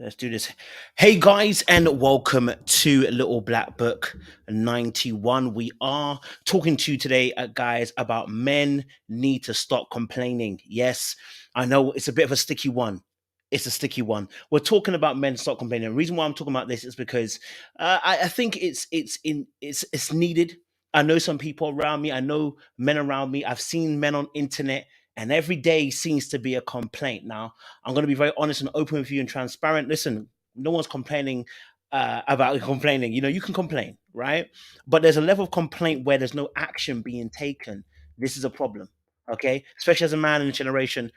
Let's do this. Hey guys, and welcome to Little Black Book 91. We are talking to you today, guys, about men need to stop complaining. Yes, I know it's a bit of a sticky one. It's a sticky one. We're talking about men stop complaining. The reason why I'm talking about this is because I think it's needed. I know some people around me. I know men around me. I've seen men on internet, and every day seems to be a complaint. Now, I'm going to be very honest and open with you and transparent. Listen, no one's complaining about complaining. You know, you can complain, right? But there's a level of complaint where there's no action being taken. This is a problem, okay? Especially as a man in a generation,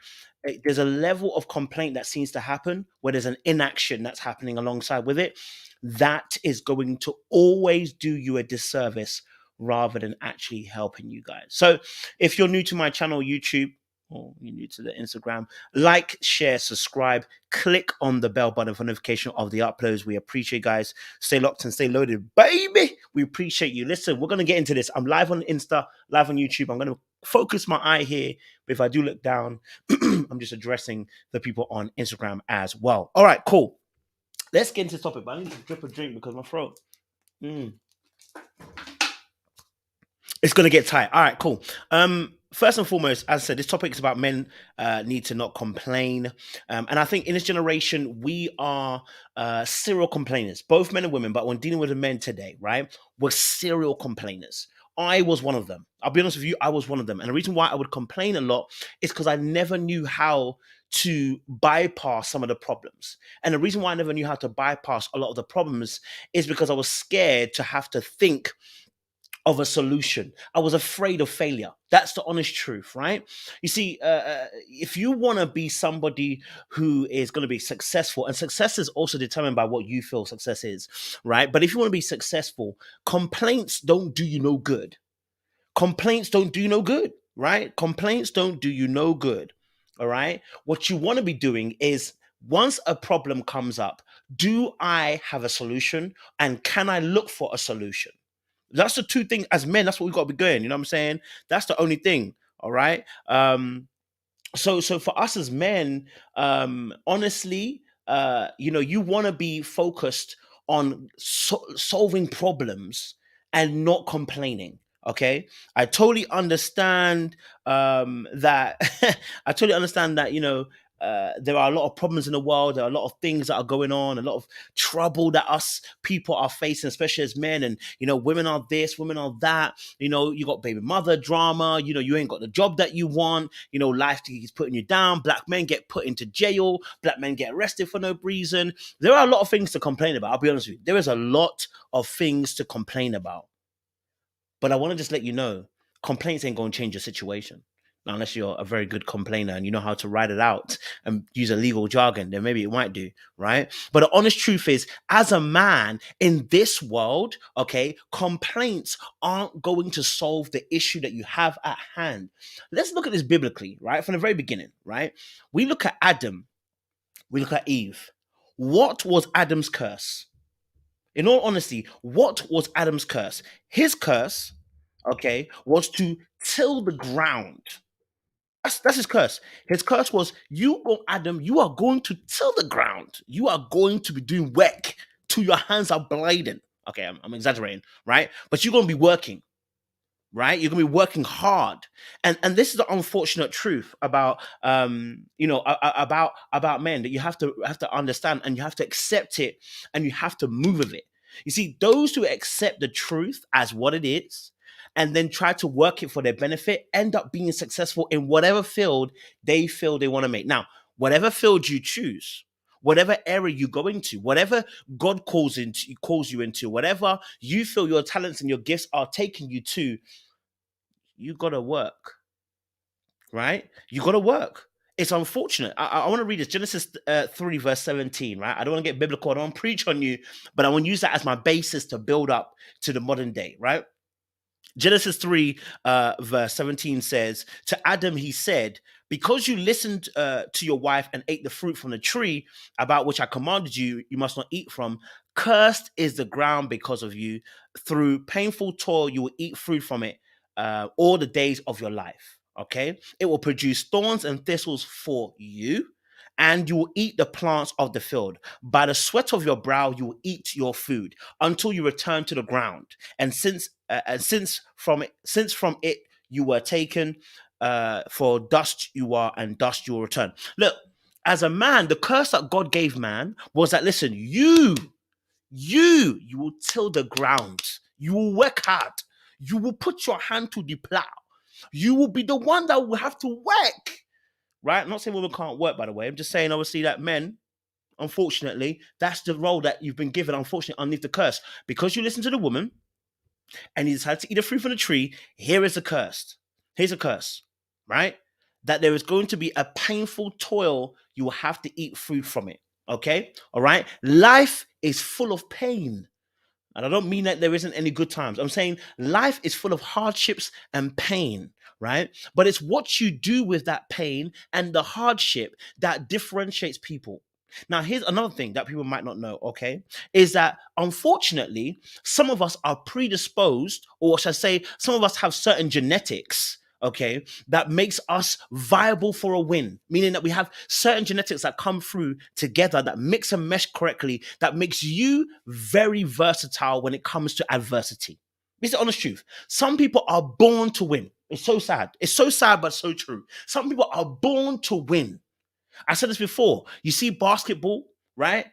there's a level of complaint that seems to happen where there's an inaction that's happening alongside with it. That is going to always do you a disservice rather than actually helping you guys. So, if you're new to my channel, YouTube, or you're new to the Instagram, like, share, subscribe, click on the bell button for notification of the uploads. We appreciate you guys. Stay locked and stay loaded, baby. We appreciate you. Listen, we're going to get into this. I'm live on Insta, live on YouTube. I'm going to focus my eye here. But if I do look down, I'm just addressing the people on Instagram as well. All right, cool. Let's get into the topic. But I need to drip a drink because my throat. It's gonna get tight. All right, cool. First and foremost, as I said, this topic is about men need to not complain, and I think in this generation we are serial complainers, both men and women. But when dealing with the men today, right, we're serial complainers. I was one of them. I'll be honest with you, I was one of them, and the reason why I would complain a lot is because I never knew how to bypass some of the problems. And the reason why I never knew how to bypass a lot of the problems is because I was scared to have to think of a solution. I was afraid of failure. That's the honest truth, right? You see, if you want to be somebody who is going to be successful, and success is also determined by what you feel success is, right? But if you want to be successful, complaints don't do you no good. Complaints don't do you no good, right? Complaints don't do you no good, all right? What you want to be doing is once a problem comes up, do I have a solution and can I look for a solution? That's the two things as men. That's what we got to be doing. You know what I'm saying? That's the only thing. All right. So for us as men, honestly, you want to be focused on solving problems and not complaining. Okay, I totally understand that. I totally understand that. There are a lot of problems in the world. There are a lot of things that are going on, a lot of trouble that us people are facing, especially as men. And women are this, women are that. You got baby mother drama. You ain't got the job that you want. Life is putting you down. Black men get put into jail. Black men get arrested for no reason. There are a lot of things to complain about. I'll be honest with you. There is a lot of things to complain about. But I want to just let you know, complaints ain't going to change your situation. Now, unless you're a very good complainer and you know how to write it out and use a legal jargon, then maybe it might do, right? But the honest truth is, as a man in this world, okay, complaints aren't going to solve the issue that you have at hand. Let's look at this biblically, right? From the very beginning, right? We look at Adam, we look at Eve. What was Adam's curse? In all honesty, what was Adam's curse? His curse, okay, was to till the ground. That's his curse. His curse was, you go, Adam, you are going to till the ground. You are going to be doing work till your hands are bleeding. Okay, I'm exaggerating, right? But you're going to be working, right? You're going to be working hard, and this is the unfortunate truth about about men, that you have to understand, and you have to accept it, and you have to move with it. You see, those who accept the truth as what it is and then try to work it for their benefit end up being successful in whatever field they feel they want to make. Now, whatever field you choose, whatever area you go into, whatever God calls you into, whatever you feel your talents and your gifts are taking you to, you gotta work, right? You gotta work. It's unfortunate. I want to read this, Genesis 3 verse 17, right? I don't want to get biblical, I don't want to preach on you, but I want to use that as my basis to build up to the modern day, right? Genesis 3 verse 17 says, to Adam he said, because you listened to your wife and ate the fruit from the tree about which I commanded you, you must not eat from. Cursed is the ground because of you. Through painful toil, you will eat fruit from it all the days of your life. Okay. It will produce thorns and thistles for you, and you will eat the plants of the field. By the sweat of your brow, you will eat your food until you return to the ground. And since from it you were taken, for dust you are, and dust you will return. Look, as a man, the curse that God gave man was that, listen, you will till the ground, you will work hard, you will put your hand to the plow, you will be the one that will have to work. Right? I'm not saying women can't work, by the way. I'm just saying, obviously, that men, unfortunately, that's the role that you've been given, unfortunately, underneath the curse. Because you listen to the woman and you decided to eat a fruit from the tree, here is a curse. Here's a curse, right? That there is going to be a painful toil. You will have to eat food from it. Okay? All right? Life is full of pain. And I don't mean that there isn't any good times. I'm saying life is full of hardships and pain, right? But it's what you do with that pain and the hardship that differentiates people. Now, here's another thing that people might not know, okay? Is that unfortunately, some of us are predisposed, or should I say, some of us have certain genetics, okay, that makes us viable for a win, meaning that we have certain genetics that come through together that mix and mesh correctly, that makes you very versatile when it comes to adversity. It's the honest truth. Some people are born to win. It's so sad. It's so sad, but so true. Some people are born to win. I said this before. You see basketball, right?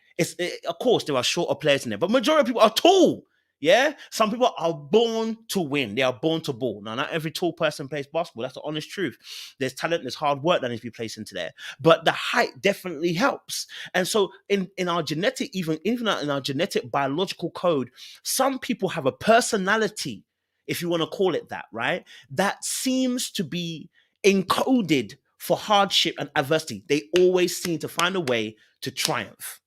Of course there are shorter players in there, but majority of people are tall. Yeah, some people are born to win. They are born to ball. Now, not every tall person plays basketball. That's the honest truth. There's talent, there's hard work that needs to be placed into there. But the height definitely helps. And so, in our genetic, even in our genetic biological code, some people have a personality, if you want to call it that, right? That seems to be encoded for hardship and adversity. They always seem to find a way to triumph.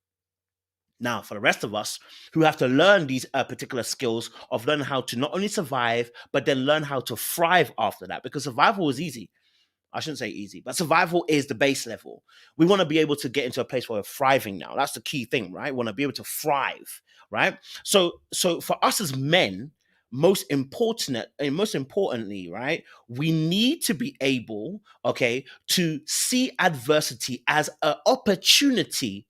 Now, for the rest of us who have to learn these particular skills of learning how to not only survive, but then learn how to thrive after that, because survival is easy. I shouldn't say easy, but survival is the base level. We want to be able to get into a place where we're thriving now. That's the key thing, right? We want to be able to thrive, right? So for us as men, most importantly, right, we need to be able, okay, to see adversity as an opportunity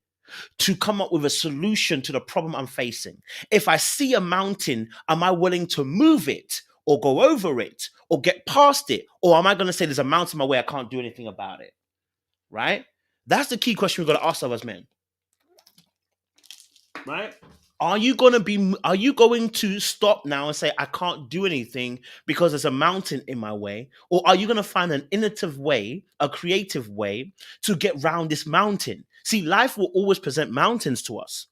to come up with a solution to the problem I'm facing. If I see a mountain, am I willing to move it or go over it or get past it? Or am I going to say there's a mountain in my way, I can't do anything about it? Right? That's the key question we've got to ask ourselves as men. Right? Are you going to stop now and say I can't do anything because there's a mountain in my way? Or are you going to find an innovative way, a creative way to get round this mountain? See, life will always present mountains to us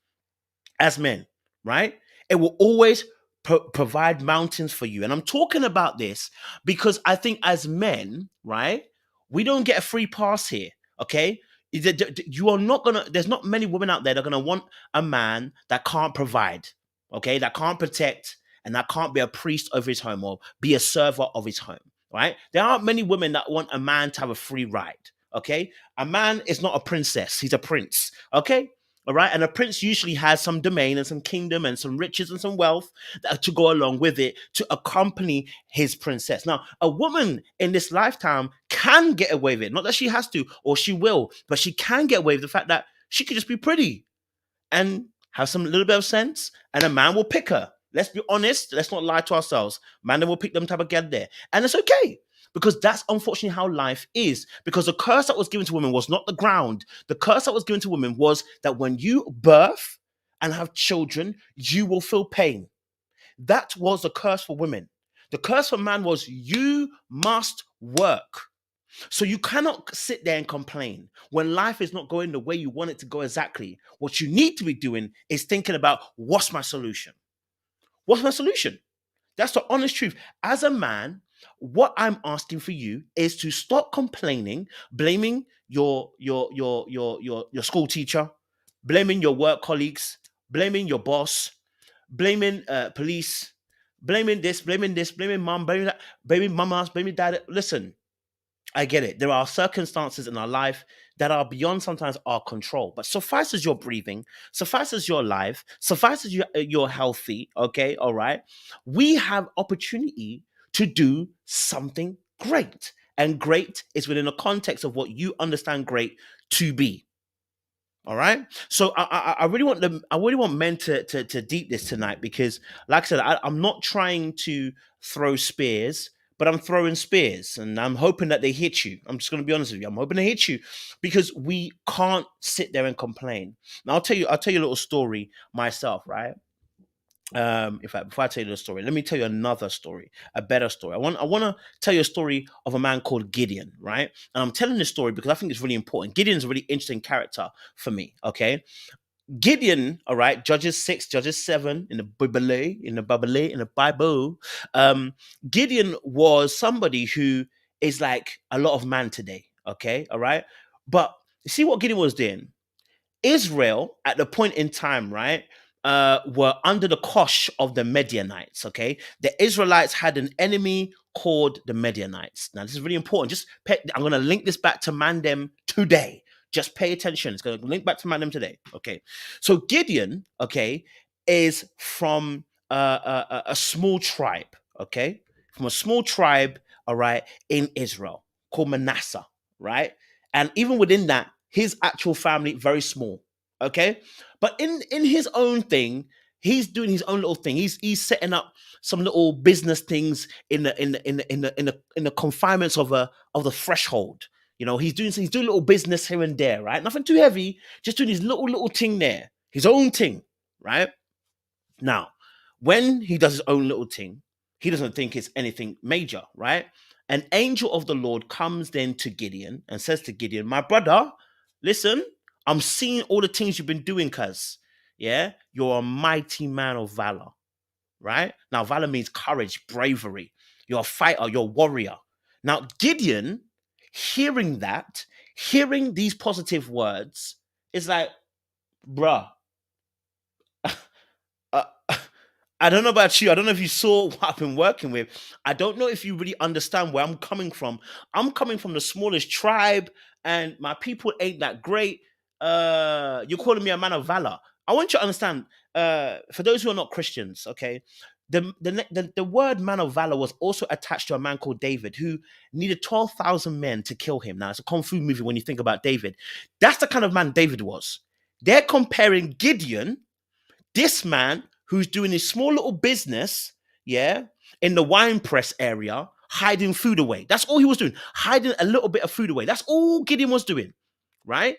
as men, right? It will always provide mountains for you. And I'm talking about this because I think as men, right, we don't get a free pass here, okay? You are not gonna, there's not many women out there that are gonna want a man that can't provide, okay, that can't protect, and that can't be a priest of his home or be a server of his home, right? There aren't many women that want a man to have a free ride, okay? A man is not a princess, he's a prince, okay? All right. And a prince usually has some domain and some kingdom and some riches and some wealth to go along with it to accompany his princess. Now, a woman in this lifetime can get away with it. Not that she has to or she will, but she can get away with the fact that she could just be pretty and have some little bit of sense, and a man will pick her. Let's be honest. Let's not lie to ourselves. Man will pick them type of get there. And it's okay. Because that's unfortunately how life is. Because the curse that was given to women was not the ground. The curse that was given to women was that when you birth and have children, you will feel pain. That was the curse for women. The curse for man was you must work. So you cannot sit there and complain when life is not going the way you want it to go exactly. What you need to be doing is thinking about what's my solution? What's my solution? That's the honest truth. As a man, what I'm asking for you is to stop complaining, blaming your school teacher, blaming your work colleagues, blaming your boss, blaming police, blaming this, blaming mom, blaming that, blaming mamas, blaming dad. Listen, I get it. There are circumstances in our life that are beyond sometimes our control. But suffice as you're breathing, suffice as you're alive, suffice as you're healthy, okay, all right? We have opportunity to do something great. And great is within the context of what you understand great to be. All right. So I really want them. I really want men to deep this tonight because, like I said, I'm not trying to throw spears, but I'm throwing spears, and I'm hoping that they hit you. I'm just going to be honest with you. I'm hoping they hit you because we can't sit there and complain. Now I'll tell you. I'll tell you a little story myself. Right. In fact, before I tell you the story, let me tell you another story, a better story. I want to tell you a story of a man called Gideon, right? And I'm telling this story because I think it's really important. Gideon's a really interesting character for me. Okay, Gideon, all right, Judges 6, Judges 7 in the Bible. Gideon was somebody who is like a lot of man today. Okay, all right, but you see what Gideon was doing. Israel at the point in time, right, were under the kosh of the Midianites. Okay, the Israelites had an enemy called the Midianites. Now, this is really important. I'm going to link this back to Mandem today. Just pay attention. It's going to link back to Mandem today. Okay, so Gideon, okay, is from a small tribe. Okay, from a small tribe. All right, in Israel called Manasseh. Right, and even within that, his actual family very small. Okay, but in his own thing, he's doing his own little thing. He's setting up some little business things in the confinements of the threshold. You know, he's doing little business here and there, right? Nothing too heavy, just doing his little thing there, his own thing, right? Now, when he does his own little thing, he doesn't think it's anything major, right? An angel of the Lord comes then to Gideon and says to Gideon, "My brother, listen, I'm seeing all the things you've been doing, cuz. Yeah, you're a mighty man of valor, right? Now, valor means courage, bravery. You're a fighter, you're a warrior. Now, Gideon, hearing that, hearing these positive words, is like, bruh, uh, I don't know about you. I don't know if you saw what I've been working with. I don't know if you really understand where I'm coming from. I'm coming from the smallest tribe, and my people ain't that great. You're calling me a man of valor. I want you to understand. For those who are not Christians, okay, the word man of valor was also attached to a man called David who needed 12,000 men to kill him. Now it's a kung fu movie when you think about David. That's the kind of man David was. They're comparing Gideon, this man who's doing his small little business, yeah, in the wine press area, hiding food away. That's all he was doing, hiding a little bit of food away. That's all Gideon was doing, right?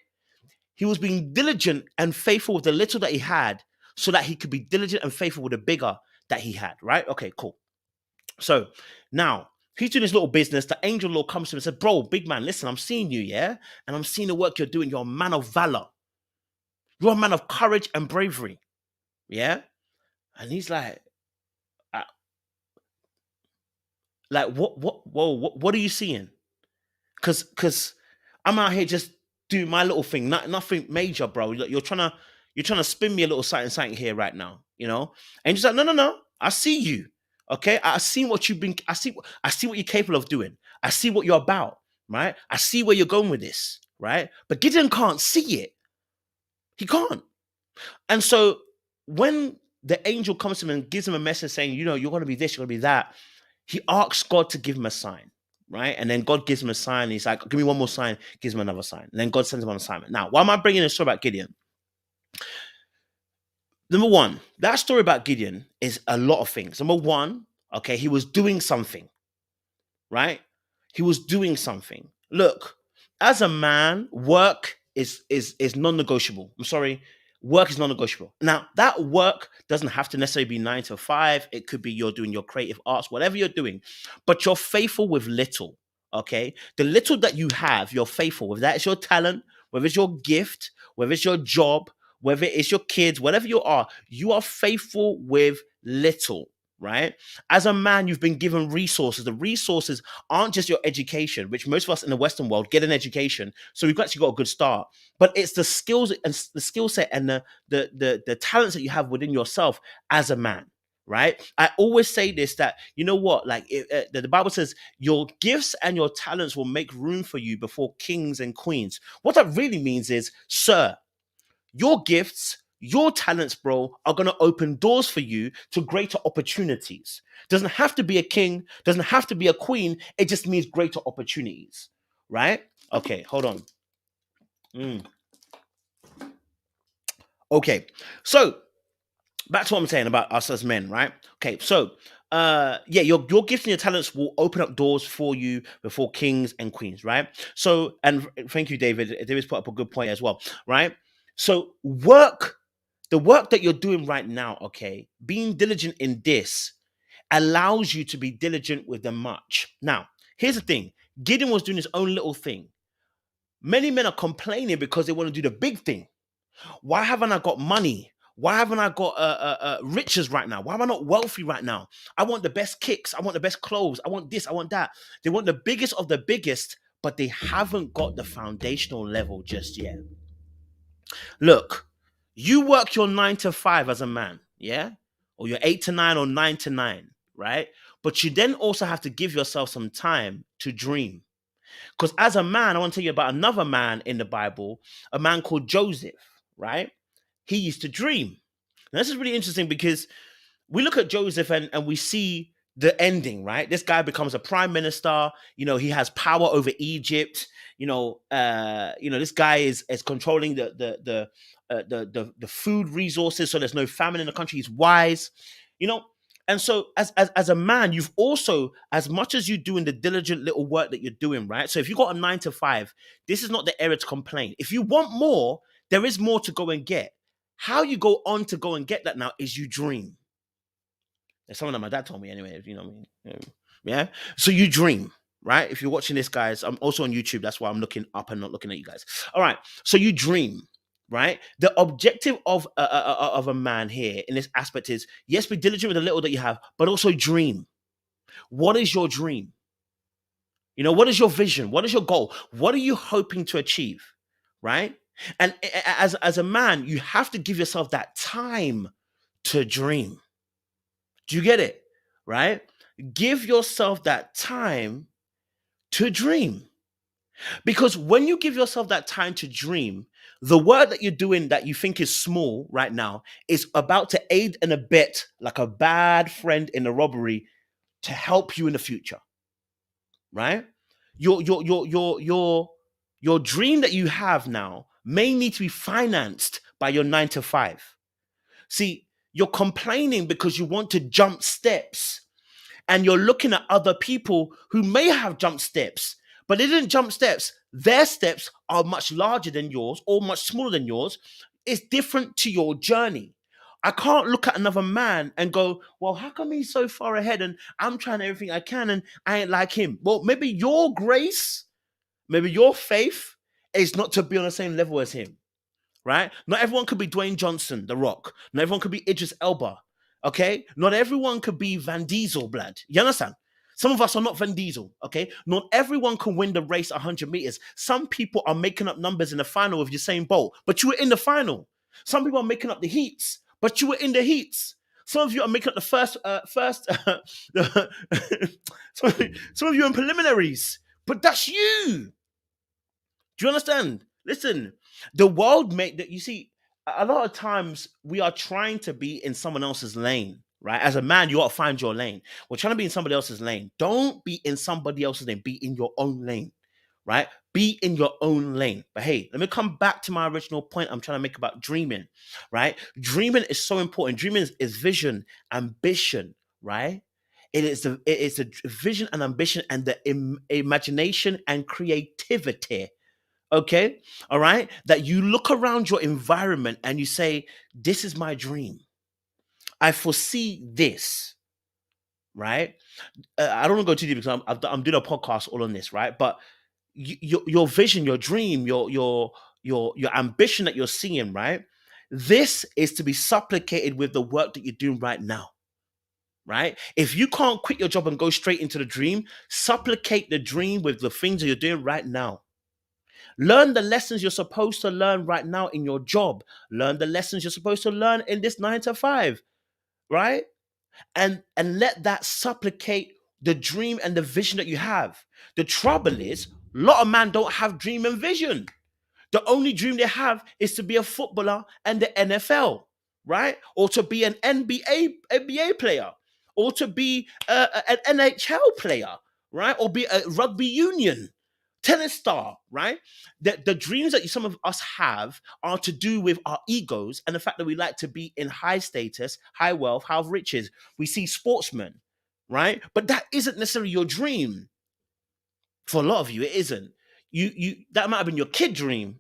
He was being diligent and faithful with the little that he had so that he could be diligent and faithful with the bigger that he had, right? Okay, cool. So now he's doing his little business. The angel Lord comes to him and said, "Bro, big man, listen, I'm seeing you, yeah? And I'm seeing the work you're doing. You're a man of valor. You're a man of courage and bravery, yeah?" And he's uh, like, what are you seeing? Cause I'm out here just doing my little thing, nothing major, bro. You're trying to spin me a little something here right now, you know? And he's like, no, no, no. I see you. Okay. I see what you've been, I see what you're capable of doing. I see what you're about, right? I see where you're going with this, right? But Gideon can't see it. He can't. And so when the angel comes to him and gives him a message saying, you're going to be this, you're going to be that, he asks God to give him a sign, right? And then God gives him a sign. He's like, "Give me one more sign," gives him another sign. And then God sends him on assignment. Now, why am I bringing this story about Gideon? Number one, that story about Gideon is a lot of things. Number one, okay, he was doing something, right? He was doing something. Look, as a man, work is non-negotiable. I'm sorry, work is non-negotiable. Now, that work doesn't have to necessarily be 9 to 5. It could be you're doing your creative arts, whatever you're doing, but you're faithful with little. Okay, the little that you have, you're faithful with. That is your talent, whether it's your gift, whether it's your job, whether it's your kids, whatever you are faithful with little, right? As a man, you've been given resources. The resources aren't just your education, which most of us in the Western world get an education, so we've actually got a good start. But it's the skills and the skill set and the talents that you have within yourself as a man. Right. I always say this, that you know what, like the Bible says, your gifts and your talents will make room for you before kings and queens. What that really means is, sir, your gifts, your talents, bro, are going to open doors for you to greater opportunities. Doesn't have to be a king, doesn't have to be a queen. It just means greater opportunities, right? Okay, hold on. Mm. Okay, so back to what I'm saying about us as men, right? Okay, so yeah, your gifts and your talents will open up doors for you before kings and queens, right? So, and thank you, David. David's put up a good point as well, right? So the work that you're doing right now, okay, being diligent in this allows you to be diligent with the much. Now, here's the thing: Gideon was doing his own little thing. Many men are complaining because they want to do the big thing. Why haven't I got money? Why haven't I got riches right now? Why am I not wealthy right now? I want the best kicks. I want the best clothes. I want this. I want that. They want the biggest of the biggest, but they haven't got the foundational level just yet. Look, you work your 9 to 5 as a man, yeah? Or your 8 to 9 or 9 to 9, right? But you then also have to give yourself some time to dream. Because as a man, I want to tell you about another man in the Bible, a man called Joseph, right? He used to dream. Now, this is really interesting because we look at Joseph and we see the ending, right? This guy becomes a prime minister. You know, he has power over Egypt. This guy is controlling the food resources, so there's no famine in the country. He's wise, you know. And so, as a man, you've also, as much as you doing the diligent little work that you're doing, right? So, if you got a 9 to 5, this is not the area to complain. If you want more, there is more to go and get. How you go on to go and get that now is you dream. That's something that my dad told me anyway. You know what I mean? Yeah. So you dream, right? If you're watching this, guys, I'm also on YouTube. That's why I'm looking up and not looking at you guys. All right. So you dream, right? The objective of a man here in this aspect is, yes, be diligent with the little that you have, but also dream. What is your dream? You know, what is your vision? What is your goal? What are you hoping to achieve? Right? And as a man, you have to give yourself that time to dream. Do you get it? Right? Give yourself that time to dream. Because when you give yourself that time to dream, the work that you're doing that you think is small right now is about to aid and abet, like a bad friend in a robbery, to help you in the future. Right? Your dream that you have now may need to be financed by your 9 to 5. See, you're complaining because you want to jump steps and you're looking at other people who may have jumped steps, but they didn't jump steps. Their steps are much larger than yours or much smaller than yours. It's different to your journey. I can't look at another man and go, well, how come he's so far ahead and I'm trying everything I can and I ain't like him? Well, maybe your grace, maybe your faith is not to be on the same level as him, right? Not everyone could be Dwayne Johnson, The Rock. Not everyone could be Idris Elba. Okay? Not everyone could be Van Diesel, blood. You understand? Some of us are not Van Diesel, okay? Not everyone can win the race 100 meters. Some people are making up numbers in the final with Usain Bolt, but you were in the final. Some people are making up the heats, but you were in the heats. Some of you are making up the some of you in preliminaries, but that's you. Do you understand? Listen, the world made that you see, a lot of times we are trying to be in someone else's lane, right? As a man, you got to find your lane. We're trying to be in somebody else's lane. Don't be in somebody else's lane. Be in your own lane, right? Be in your own lane. But hey, let me come back to my original point I'm trying to make about dreaming, right? Dreaming is so important. Dreaming is vision, ambition, right? It is the vision and ambition and the imagination and creativity. Okay. All right. That you look around your environment and you say, this is my dream. I foresee this. Right. I don't want to go too deep because I'm doing a podcast all on this. Right. But your vision, your dream, your ambition that you're seeing. Right. This is to be supplicated with the work that you're doing right now. Right. If you can't quit your job and go straight into the dream, supplicate the dream with the things that you're doing right now. Learn the lessons you're supposed to learn right now in your job. Learn the lessons you're supposed to learn in this 9 to 5, right? And let that supplicate the dream and the vision that you have. The trouble is, a lot of men don't have dream and vision. The only dream they have is to be a footballer and the NFL, right? Or to be an NBA player, or to be an NHL player, right? Or be a rugby union. Tennis star, right? The dreams that some of us have are to do with our egos and the fact that we like to be in high status, high wealth, high riches. We see sportsmen, right? But that isn't necessarily your dream. For a lot of you, it isn't. You that might have been your kid dream,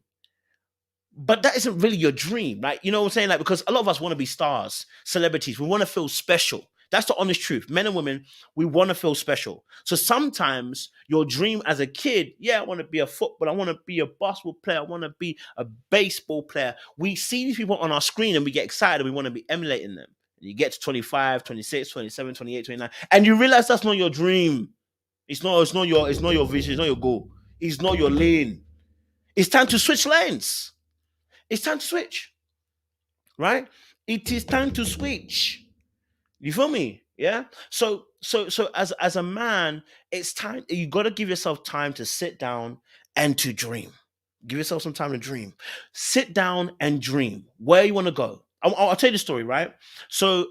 but that isn't really your dream, right? You know what I'm saying? Like, because a lot of us want to be stars, celebrities. We want to feel special. That's the honest truth. Men and women, we want to feel special. So sometimes your dream as a kid, yeah, I want to be a football, I want to be a basketball player, I want to be a baseball player. We see these people on our screen and we get excited and we want to be emulating them. And you get to 25, 26, 27, 28, 29, and you realize that's not your dream. It's not your vision, it's not your goal. It's not your lane. It's time to switch lanes. It's time to switch, right? It is time to switch. You feel me? Yeah. So as a man, it's time. You got to give yourself time to sit down and to dream. Give yourself some time to dream. Sit down and dream where you want to go. I'll tell you the story, right? So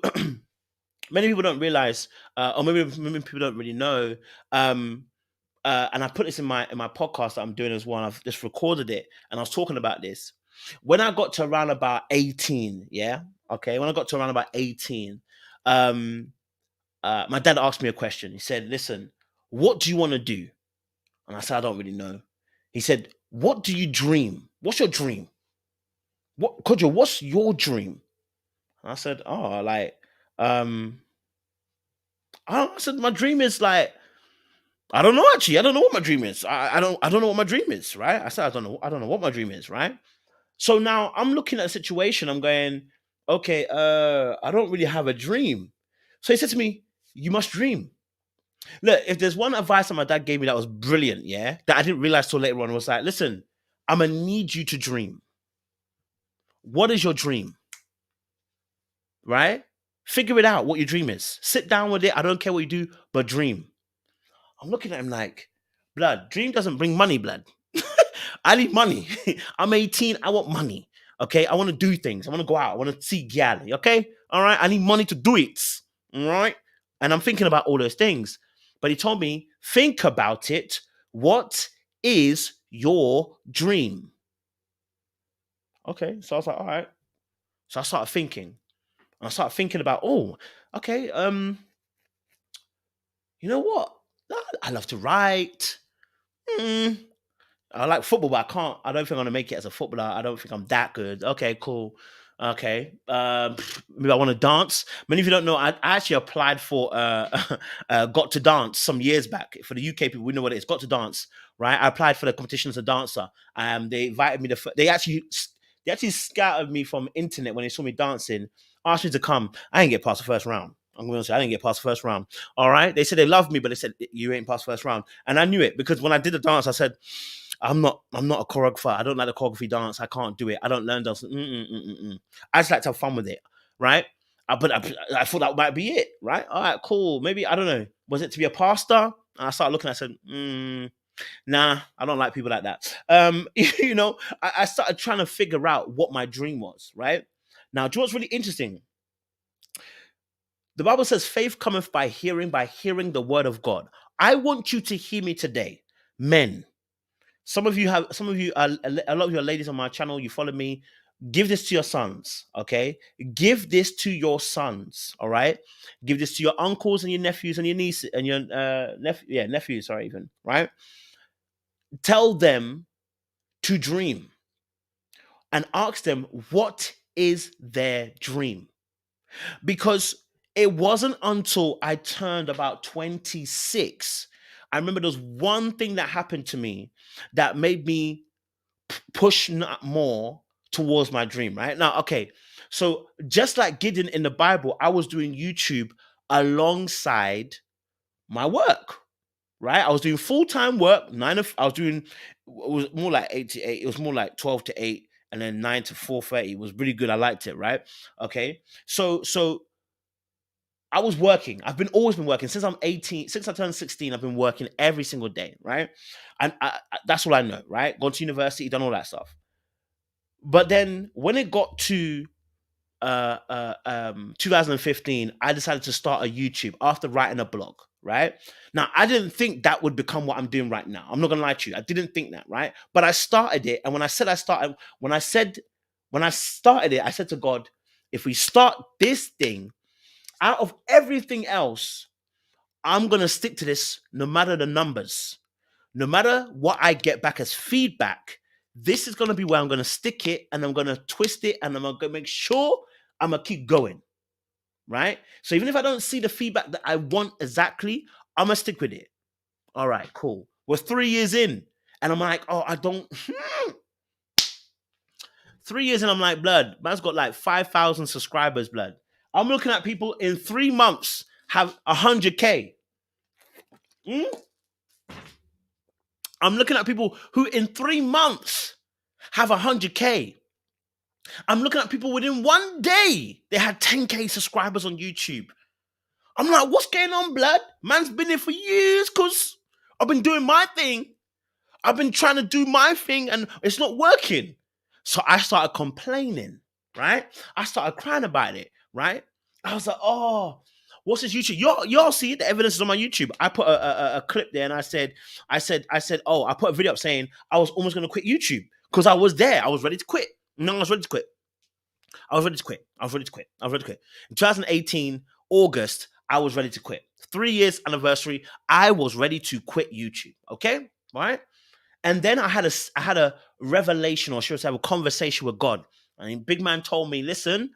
many people don't realize, or maybe people don't really know. And I put this in my podcast that I'm doing as well. I've just recorded it, and I was talking about this. When I got to around about 18, yeah, okay. When I got to around about 18, um, my dad asked me a question. He said, "Listen, what do you want to do?" And I said, "I don't really know." He said, "What do you dream? What's your dream? What, Kojo? What's your dream?" And I said, "Oh, like, um, I said my dream is like." I don't know actually. I don't know what my dream is. I don't know what my dream is, right? I said I don't know what my dream is, right? So now I'm looking at a situation, I'm going, okay, I don't really have a dream. So he said to me, you must dream. Look, if there's one advice that my dad gave me that was brilliant, yeah, that I didn't realize till later on was like, listen, I'm gonna need you to dream. What is your dream? Right? Figure it out what your dream is. Sit down with it. I don't care what you do, but dream. I'm looking at him like, blood, dream doesn't bring money, blood. I need money. I'm 18. I want money. Okay. I want to do things. I want to go out. I want to see Gally. Okay. All right. I need money to do it. All right. And I'm thinking about all those things. But he told me, think about it. What is your dream? Okay. So I was like, all right. So I started thinking. And I started thinking about, oh, okay. You know what? I love to write. Hmm, I like football, but I don't think I'm gonna make it as a footballer. I don't think I'm that good. Okay, cool. Okay. Maybe I want to dance. Many of you don't know, I actually applied for Got to Dance some years back. For the UK people, we know what it is. Got to Dance, right? I applied for the competition as a dancer. They invited me they actually scouted me from internet when they saw me dancing, asked me to come. I didn't get past the first round. I'm going to say I didn't get past the first round. All right. They said they loved me, but they said you ain't past the first round. And I knew it because when I did the dance, I said, I'm not a choreographer. I don't like the choreography dance. I can't do it. I don't learn dance. I just like to have fun with it. Right. But I thought that might be it. Right. All right, cool. Maybe, I don't know. Was it to be a pastor? And I started looking, I said, nah, I don't like people like that. I started trying to figure out what my dream was, right? Now, do you know what's really interesting? The Bible says faith cometh by hearing the word of God. I want you to hear me today. Men, a lot of your ladies on my channel, you follow me. Give this to your sons, okay? Give this to your sons, all right? Give this to your uncles and your nephews and your nieces and your nephews, sorry, even, right? Tell them to dream and ask them what is their dream. Because it wasn't until I turned about 26, I remember there was one thing that happened to me that made me push more towards my dream, right? Now, okay, so just like Gideon in the Bible, I was doing YouTube alongside my work, right? I was doing full-time work, I was doing, it was more like 8 to 8, it was more like 12 to 8, and then 9 to 4:30. It was really good. I liked it, right? Okay. So I was working. Always been working since I'm 18. Since I turned 16, I've been working every single day, right? And that's all I know, right? Gone to university, done all that stuff. But then when it got to 2015, I decided to start a YouTube after writing a blog, right? Now, I didn't think that would become what I'm doing right now. I'm not gonna lie to you. I didn't think that, right? But I started it, and when I started it, I said to God, if we start this thing, out of everything else, I'm gonna stick to this no matter the numbers, no matter what I get back as feedback. This is gonna be where I'm gonna stick it, and I'm gonna twist it, and I'm gonna make sure I'm gonna keep going, right? So even if I don't see the feedback that I want exactly, I'm gonna stick with it. All right, cool. We're 3 years in, and I'm like, oh, I don't. 3 years in, I'm like, blood, man's got like 5,000 subscribers, blood. I'm looking at people in 3 months have 100K. Mm? I'm looking at people who in 3 months have 100K. I'm looking at people within one day, they had 10K subscribers on YouTube. I'm like, what's going on, blood? Man's been here for years because I've been doing my thing. I've been trying to do my thing and it's not working. So I started complaining, right? I started crying about it, right? I was like, oh, what's this YouTube? Y'all see the evidence is on my YouTube. I put a clip there and oh, I put a video up saying I was almost going to quit YouTube because I was there. I was ready to quit. No, I was ready to quit. I was ready to quit. I was ready to quit. I was ready to quit. In 2018, August, I was ready to quit. 3 years anniversary, I was ready to quit YouTube. Okay? Right? And then I had a revelation, or should I say, a conversation with God. And big man told me, listen,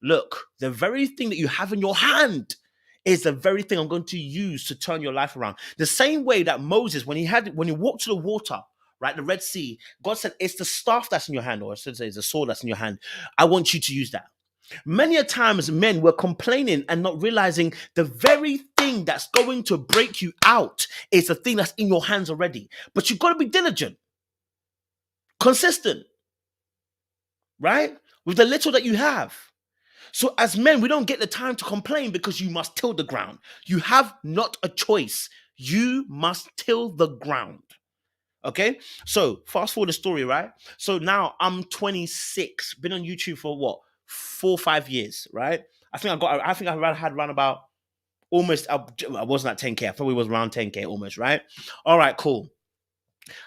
look, the very thing that you have in your hand is the very thing I'm going to use to turn your life around. The same way that Moses, when he walked to the water, right, the Red Sea, God said, it's the staff that's in your hand, or I should say, it's the sword that's in your hand. I want you to use that. Many a times men were complaining and not realizing the very thing that's going to break you out is the thing that's in your hands already. But you've got to be diligent, consistent, right? With the little that you have. So as men, we don't get the time to complain because you must till the ground. You have not a choice. You must till the ground. Okay? So fast forward the story, right? So now I'm 26, been on YouTube for what? 4 or 5 years, right? I think I had around about almost, I wasn't at 10K. I thought we was around 10K almost, right? All right, cool.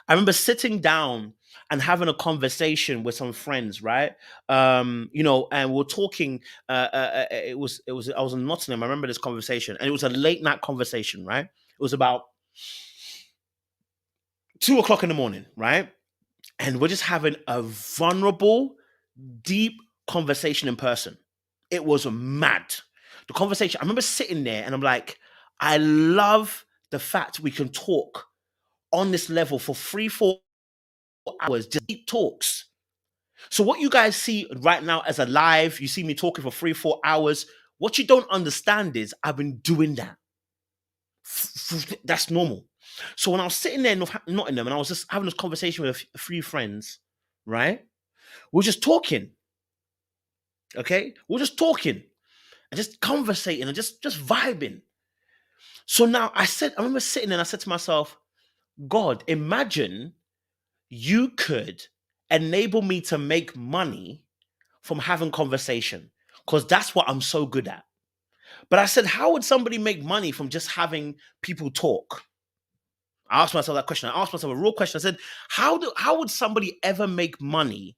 I remember sitting down and having a conversation with some friends, right? And we're talking. I was in Nottingham. I remember this conversation, and it was a late night conversation, right? It was about 2 o'clock in the morning, right? And we're just having a vulnerable, deep conversation in person. It was mad. The conversation. I remember sitting there, and I'm like, I love the fact we can talk on this level for 3-4 hours, just deep talks. So what you guys see right now as a live, you see me talking for 3-4 hours. What you don't understand is I've been doing that. That's normal. So when I was sitting there in Nottingham and I was just having this conversation with a few friends, right? We are just talking. Okay? We are just talking and just conversating and just vibing. So now I remember sitting there and I said to myself, God, imagine you could enable me to make money from having conversation, because that's what I'm so good at. But I said, how would somebody make money from just having people talk? I asked myself that question. I asked myself a real question. I said, how would somebody ever make money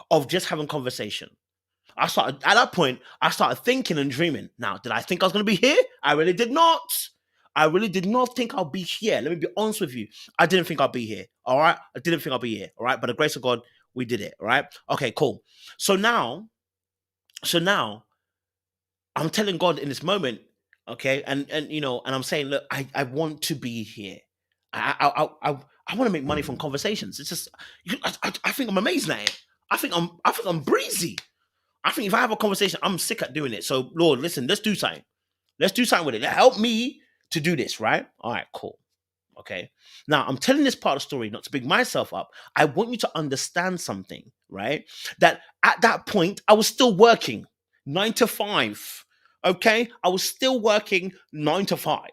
of just having conversation? At that point, I started thinking and dreaming. Now, did I think I was going to be here? I really did not. I really did not think I'll be here. Let me be honest with you. I didn't think I'll be here. All right. I didn't think I'll be here. All right. By the grace of God, we did it. All right. Okay, cool. So now I'm telling God in this moment, okay, and I'm saying, look, I want to be here. I want to make money from conversations. It's just, I think I'm amazing at it. I think I'm breezy. I think if I have a conversation, I'm sick at doing it. So Lord, listen, let's do something. Let's do something with it. Help me to do this, right? All right, cool. Okay. Now I'm telling this part of the story not to big myself up. I want you to understand something, right? That at that point, I was still working 9 to 5. Okay. I was still working 9 to 5.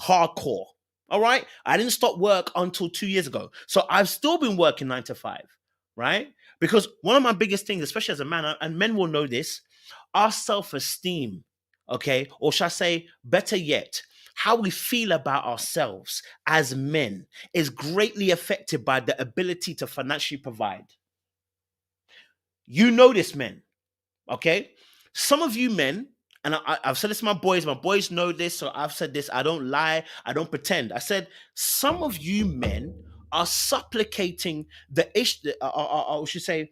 Hardcore. All right. I didn't stop work until 2 years ago. So I've still been working 9 to 5, right? Because one of my biggest things, especially as a man, and men will know this, our self-esteem, okay, or shall I say, better yet, how we feel about ourselves as men is greatly affected by the ability to financially provide. You know this, men, okay? Some of you men, and I've said this to my boys know this, so I've said this, I don't lie, I don't pretend. I said, some of you men are supplicating the issue, I should say,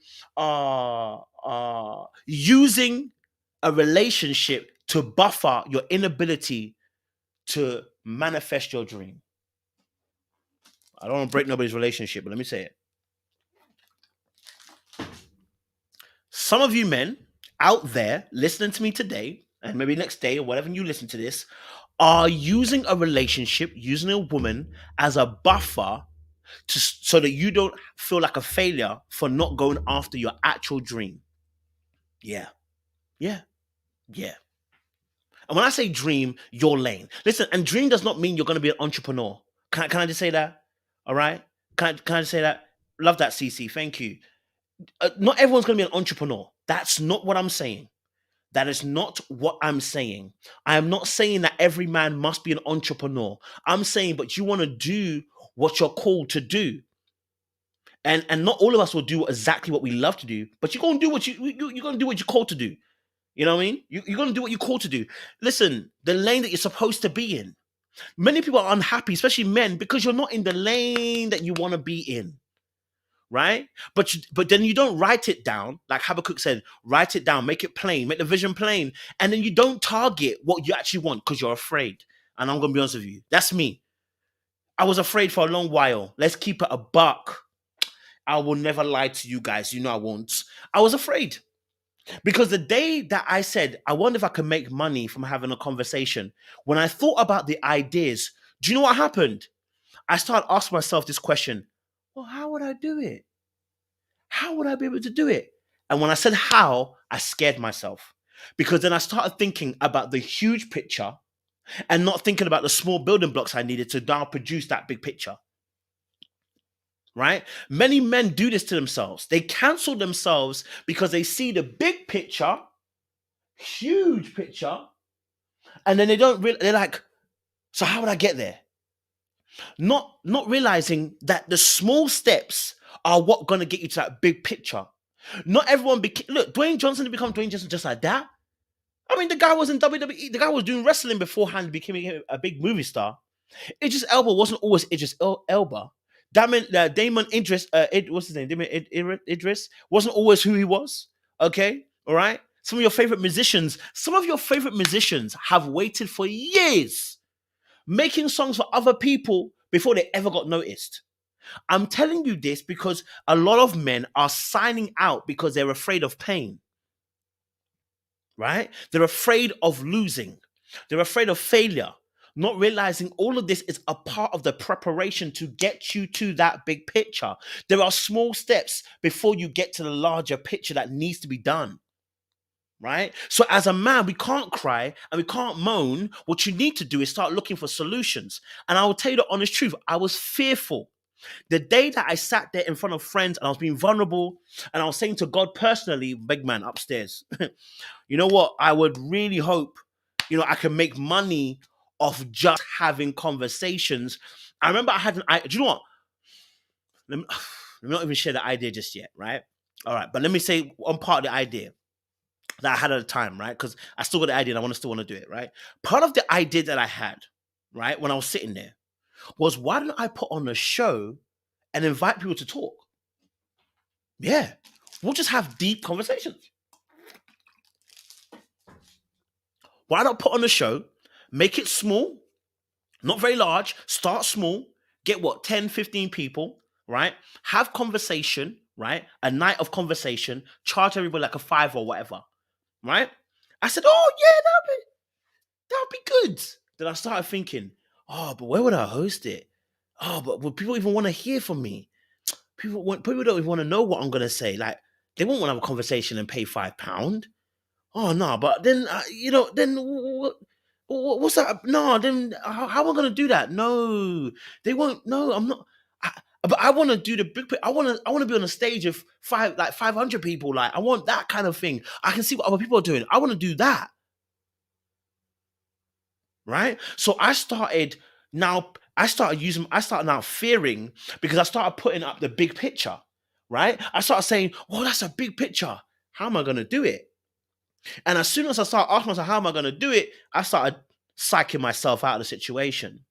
using a relationship to buffer your inability to manifest your dream. I don't want to break nobody's relationship, but let me say it. Some of you men out there listening to me today, and maybe next day or whatever you listen to this, are using a relationship, using a woman as a buffer so that you don't feel like a failure for not going after your actual dream. Yeah, yeah, yeah. And when I say dream, your lane. Listen, and dream does not mean you're going to be an entrepreneur. Can I just say that? All right? Can I just say that? Love that, CC. Thank you. Not everyone's going to be an entrepreneur. That's not what I'm saying. That is not what I'm saying. I am not saying that every man must be an entrepreneur. I'm saying, but you want to do what you're called to do. And not all of us will do exactly what we love to do, but you're going to do what you're going to do what you're called to do. You know what I mean? You're going to do what you're called to do. Listen, the lane that you're supposed to be in. Many people are unhappy, especially men, because you're not in the lane that you want to be in. Right? But then you don't write it down, like Habakkuk said, write it down, make it plain, make the vision plain, and then you don't target what you actually want because you're afraid. And I'm gonna be honest with you, that's me. I was afraid for a long while. Let's keep it a buck. I will never lie to you guys. You know I won't. I was afraid because the day that I said, I wonder if I can make money from having a conversation, when I thought about the ideas, do you know what happened? I started asking myself this question: well, how would I do it? How would I be able to do it? And when I said how, I scared myself because then I started thinking about the huge picture and not thinking about the small building blocks I needed to now produce that big picture. Right? Many men do this to themselves. They cancel themselves because they see the big picture, huge picture, and then they don't really, they're like, so how would I get there? Not realizing that the small steps are what gonna get you to that big picture. Not everyone look, Dwayne Johnson didn't become Dwayne Johnson just like that. I mean, the guy was in WWE. The guy was doing wrestling beforehand, becoming a big movie star. Idris Elba wasn't always Elba. Damon Idris, what's his name? Damon Idris wasn't always who he was. Okay, all right. Some of your favorite musicians have waited for years making songs for other people before they ever got noticed. I'm telling you this because a lot of men are signing out because they're afraid of pain. Right? They're afraid of losing. They're afraid of failure, not realizing all of this is a part of the preparation to get you to that big picture. There are small steps before you get to the larger picture that needs to be done. Right? So as a man, we can't cry and we can't moan. What you need to do is start looking for solutions. And I will tell you the honest truth, I was fearful. The day that I sat there in front of friends and I was being vulnerable and I was saying to God personally, big man upstairs, you know what? I would really hope, I can make money off just having conversations. I remember I had do you know what? Let me, let me not even share the idea just yet, right? All right, but let me say one part of the idea that I had at the time, right? Because I still got the idea and I still want to do it, right? Part of the idea that I had, right, when I was sitting there was why don't I put on a show and invite people to talk? Yeah, we'll just have deep conversations. Why not put on a show, make it small, not very large, start small, get 10, 15 people, right? Have conversation, right? A night of conversation, charge everybody like a five or whatever, right? I said, oh yeah, that'd be good. Then I started thinking, oh, but where would I host it? Oh, but would people even want to hear from me? People don't even want to know what I'm gonna say. Like, they won't want to have a conversation and pay £5. Oh no, but then then what's that? No, then how am I gonna do that? No, they won't. No, I'm not. But I want to do the big. I want to be on a stage of 500 people. Like, I want that kind of thing. I can see what other people are doing. I want to do that. right? So I started now fearing because I started putting up the big picture, right? I started saying, oh, that's a big picture. How am I going to do it? And as soon as I started asking myself, how am I going to do it? I started psyching myself out of the situation.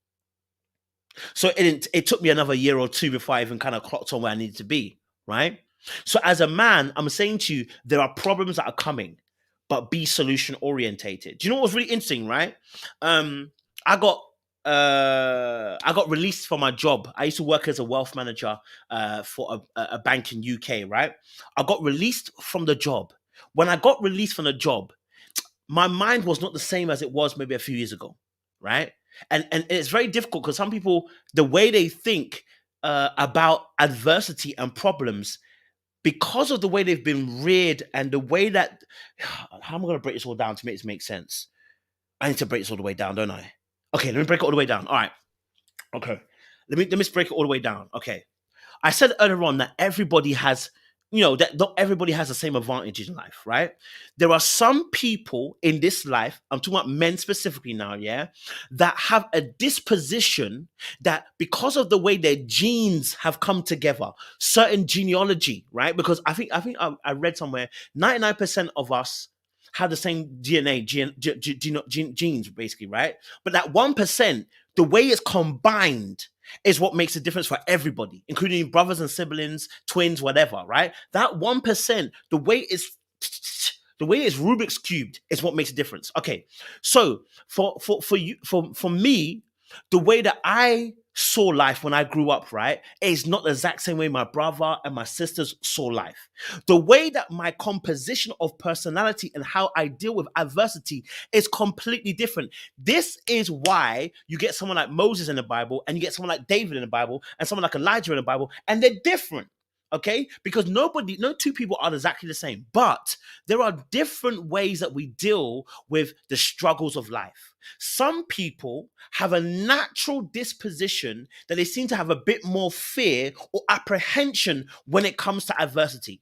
So it took me another year or two before I even kind of clocked on where I needed to be, right? So as a man, I'm saying to you, there are problems that are coming, but be solution orientated. Do you know what was really interesting, right? Um, I got I got released from my job. I used to work as a wealth manager for a bank in UK, right? I got released from the job. When I got released from the job, my mind was not the same as it was maybe a few years ago, right? And it's very difficult because some people, the way they think about adversity and problems, because of the way they've been reared and the way that how am I going to break this all down to make this make sense? I need to break this all the way down, don't I? Okay, let me break it all the way down. All right, okay, let me just break it all the way down. Okay, I said earlier on that everybody has, that not everybody has the same advantages in life, right? There are some people in this life, I'm talking about men specifically now, yeah, that have a disposition that because of the way their genes have come together, certain genealogy, right? Because I read somewhere 99% of us have the same DNA, genes, basically, right? But that 1%, the way it's combined is what makes a difference for everybody, including brothers and siblings, twins, whatever, right? That 1%, the way it's Rubik's cubed is what makes a difference. Okay. So for me, the way that I saw life when I grew up, right, is not the exact same way my brother and my sisters saw life. The way that my composition of personality and how I deal with adversity is completely different. This is why you get someone like Moses in the Bible and you get someone like David in the Bible and someone like Elijah in the Bible, and they're different. Okay, because no two people are exactly the same, but there are different ways that we deal with the struggles of life. Some people have a natural disposition that they seem to have a bit more fear or apprehension when it comes to adversity.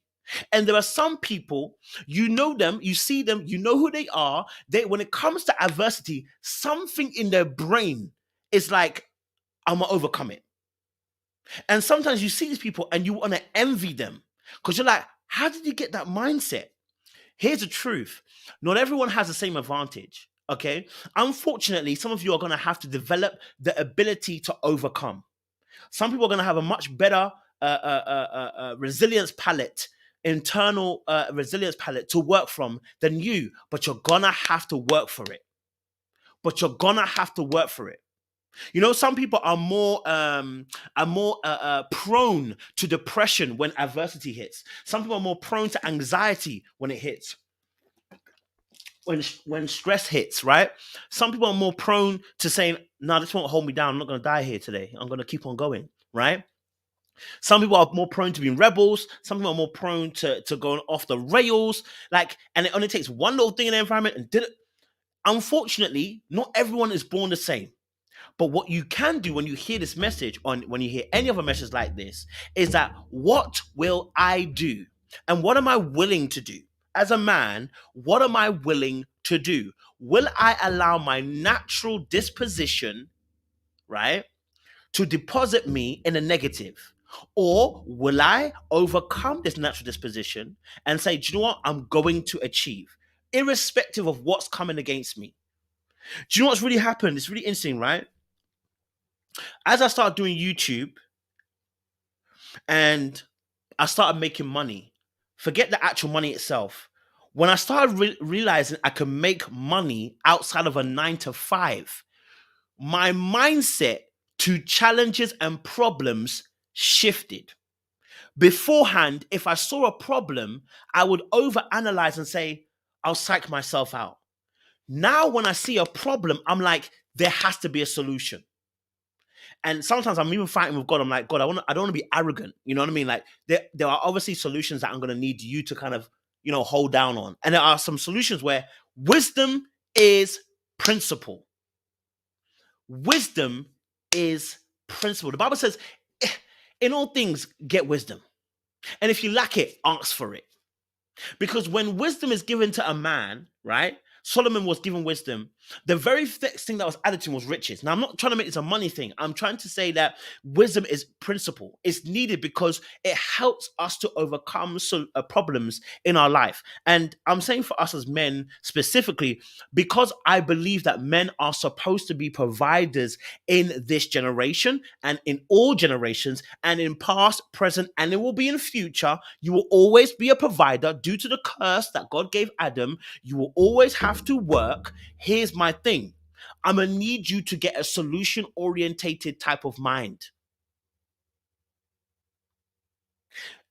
And there are some people, you know them, you see them, you know who they are. When it comes to adversity, something in their brain is like, I'm gonna overcome it. And sometimes you see these people and you want to envy them because you're like, how did you get that mindset? Here's the truth: not everyone has the same advantage. Okay. Unfortunately, some of you are going to have to develop the ability to overcome. Some people are going to have a much better resilience palette, internal resilience palette to work from than you, but you're going to have to work for it. But you're going to have to work for it. Some people are more prone to depression when adversity hits. Some people are more prone to anxiety when it hits. When stress hits, right? Some people are more prone to saying, "No, this won't hold me down. I'm not going to die here today. I'm going to keep on going." Right? Some people are more prone to being rebels. Some people are more prone to going off the rails. And it only takes one little thing in the environment and did it. Unfortunately, not everyone is born the same. But what you can do when you hear this message, or when you hear any other message like this, is that what will I do? And what am I willing to do? As a man, what am I willing to do? Will I allow my natural disposition, right, to deposit me in a negative? Or will I overcome this natural disposition and say, do you know what? I'm going to achieve, irrespective of what's coming against me. Do you know what's really happened? It's really interesting, right? As I started doing YouTube and I started making money, forget the actual money itself. When I started realizing I could make money outside of a 9 to 5, my mindset to challenges and problems shifted. Beforehand, if I saw a problem, I would overanalyze and say, I'll psych myself out. Now, when I see a problem, I'm like, there has to be a solution. And sometimes I'm even fighting with God. I'm like, God, I don't want to be arrogant. You know what I mean? Like there are obviously solutions that I'm going to need you to kind of, hold down on. And there are some solutions where wisdom is principle. Wisdom is principle. The Bible says, in all things, get wisdom. And if you lack it, ask for it. Because when wisdom is given to a man, right? Solomon was given wisdom. The very next thing that was added to him was riches. Now, I'm not trying to make this a money thing. I'm trying to say that wisdom is principle. It's needed because it helps us to overcome problems in our life. And I'm saying for us as men specifically, because I believe that men are supposed to be providers in this generation and in all generations and in past, present, and it will be in future. You will always be a provider due to the curse that God gave Adam. You will always have to work. Here's my thing. I'm going to need you to get a solution orientated type of mind.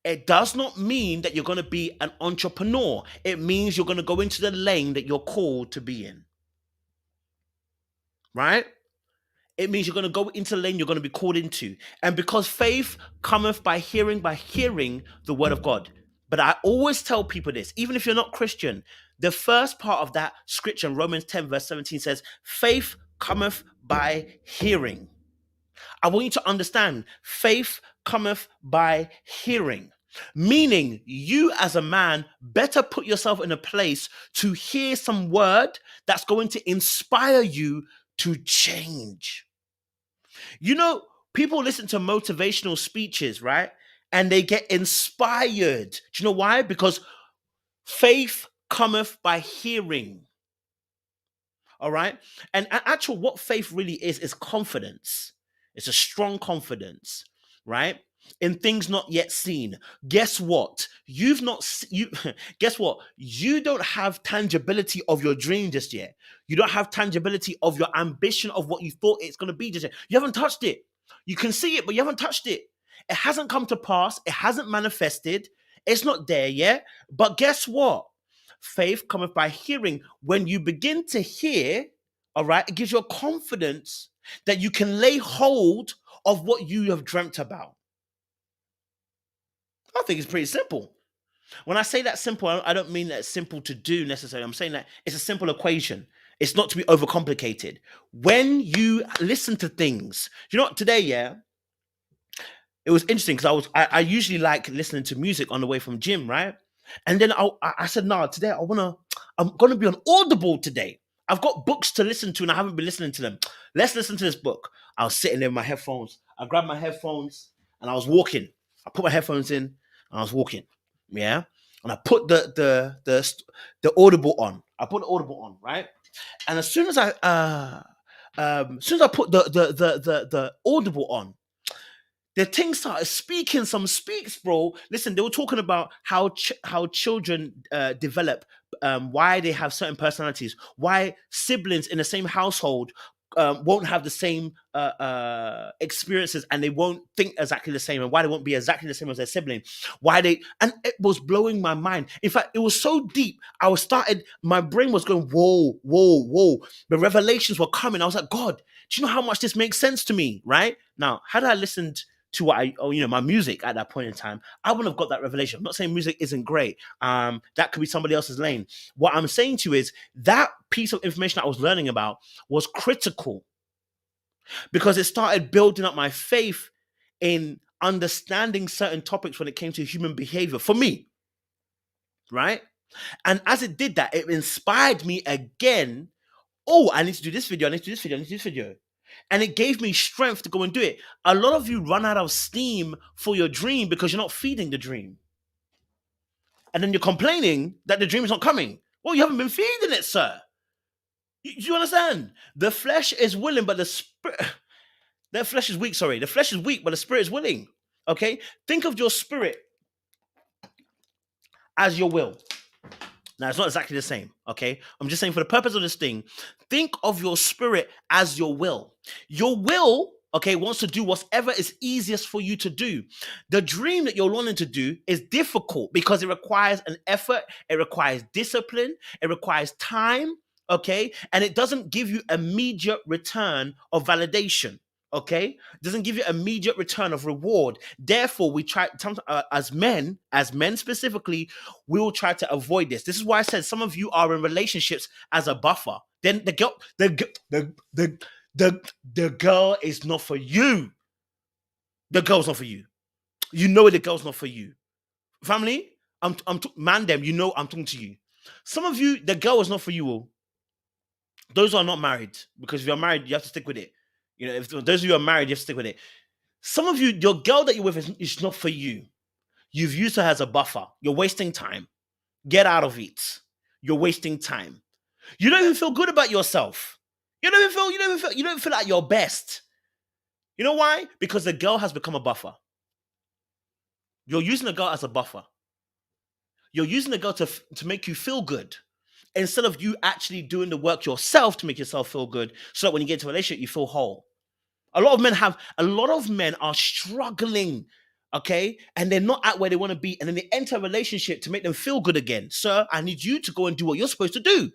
It does not mean that you're going to be an entrepreneur. It means you're going to go into the lane that you're called to be in. Right? It means you're going to go into the lane you're going to be called into. And because faith cometh by hearing the word of God. But I always tell people this, even if you're not Christian, the first part of that scripture in Romans 10 verse 17 says, faith cometh by hearing. I want you to understand, faith cometh by hearing. Meaning, you as a man better put yourself in a place to hear some word that's going to inspire you to change. You know, people listen to motivational speeches, right? And they get inspired. Do you know why? Because faith cometh by hearing. All right. And actual what faith really is confidence. It's a strong confidence, right? In things not yet seen. Guess what? You've not you guess what? You don't have tangibility of your dream just yet. You don't have tangibility of your ambition of what you thought it's going to be just yet. You haven't touched it. You can see it, but you haven't touched it. It hasn't come to pass. It hasn't manifested. It's not there yet. But guess what? Faith cometh by hearing. When you begin to hear, all right, it gives you a confidence that you can lay hold of what you have dreamt about. I think it's pretty simple. When I say that simple, I don't mean that it's simple to do necessarily. I'm saying that it's a simple equation. It's not to be overcomplicated. When you listen to things, you know what, today, yeah, it was interesting because I usually like listening to music on the way from gym, right? And then I said, no, today I'm gonna be on Audible today. I've got books to listen to and I haven't been listening to them. Let's listen to this book. I was sitting there with my headphones. I grabbed my headphones and I was walking. I put my headphones in and I was walking. Yeah. And I put the Audible on. I put the Audible on, right? And as soon as I put the Audible on, the thing started speaking some speaks, bro. Listen, they were talking about how children develop, why they have certain personalities, why siblings in the same household won't have the same experiences, and they won't think exactly the same, and why they won't be exactly the same as their sibling. Why they and it was blowing my mind. In fact, it was so deep. My brain was going whoa, whoa, whoa. The revelations were coming. I was like, God, do you know how much this makes sense to me? Right now, had I listened to my music at that point in time, I wouldn't have got that revelation. I'm not saying music isn't great. That could be somebody else's lane. What I'm saying to you is that piece of information I was learning about was critical because it started building up my faith in understanding certain topics when it came to human behavior for me, right? And as it did that, it inspired me again. Oh, I need to do this video. I need to do this video. I need to do this video. And it gave me strength to go and do it. A lot of you run out of steam for your dream because you're not feeding the dream. And then you're complaining that the dream is not coming. Well, you haven't been feeding it, sir. Do you understand? The flesh is willing, but the spirit, the flesh is weak. Sorry, the flesh is weak, but the spirit is willing. Okay? Think of your spirit as your will. Now, it's not exactly the same, okay? I'm just saying for the purpose of this thing, think of your spirit as your will. Your will, okay, wants to do whatever is easiest for you to do. The dream that you're wanting to do is difficult because it requires an effort, it requires discipline, it requires time, okay? And it doesn't give you immediate return of validation. Okay, it doesn't give you immediate return of reward. Therefore, we try as men specifically, we will try to avoid this. This is why I said some of you are in relationships as a buffer. Then the girl is not for you. The girl's not for you. You know the girl's not for you. Family, man, them. You know I'm talking to you. Some of you, the girl is not for you. All. Those who are not married, because if you're married, you have to stick with it. You know, if those of you are married, you have to stick with it. Some of you, your girl that you're with is not for you. You've used her as a buffer. You're wasting time. Get out of it. You're wasting time. You don't even feel good about yourself. You don't feel at your best. You know why? Because the girl has become a buffer. You're using the girl as a buffer. You're using the girl to make you feel good instead of you actually doing the work yourself to make yourself feel good so that when you get into a relationship, you feel whole. A lot of men are struggling, okay? And they're not at where they want to be. And then they enter a relationship to make them feel good again. Sir, I need you to go and do what you're supposed to do.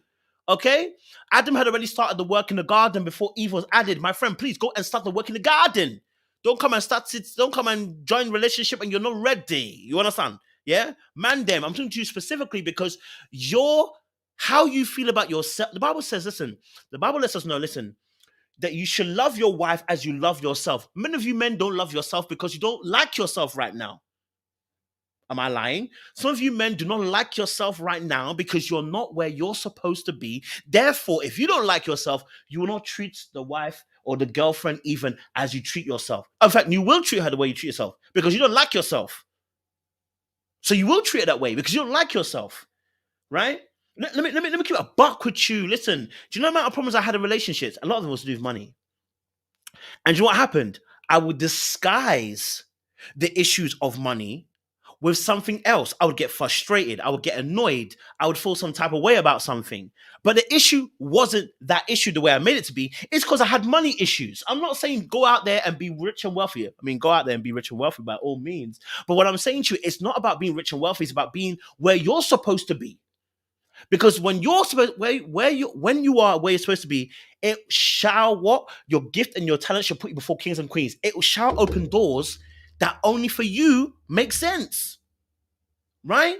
Okay? Adam had already started the work in the garden before Eve was added. My friend, please go and start the work in the garden. Don't come and join relationship and you're not ready. You understand? Yeah? Man them. I'm talking to you specifically because your how you feel about yourself. The Bible says, listen, the Bible lets us know, listen, that you should love your wife as you love yourself. Many of you men don't love yourself because you don't like yourself right now. Am I lying? Some of you men do not like yourself right now because you're not where you're supposed to be. Therefore, if you don't like yourself, you will not treat the wife or the girlfriend even as you treat yourself. In fact, you will treat her the way you treat yourself because you don't like yourself. So you will treat her that way because you don't like yourself, right? Let me keep a buck with you. Listen, do you know the amount of problems I had in relationships? A lot of them was to do with money. And you know what happened? I would disguise the issues of money with something else. I would get frustrated. I would get annoyed. I would feel some type of way about something. But the issue wasn't that issue the way I made it to be. It's because I had money issues. I'm not saying go out there and be rich and wealthy. I mean, go out there and be rich and wealthy by all means. But what I'm saying to you, it's not about being rich and wealthy. It's about being where you're supposed to be. Because when you're supposed where you when you are where you're supposed to be, it shall what your gift and your talent shall put you before kings and queens. It shall open doors that only for you make sense, right?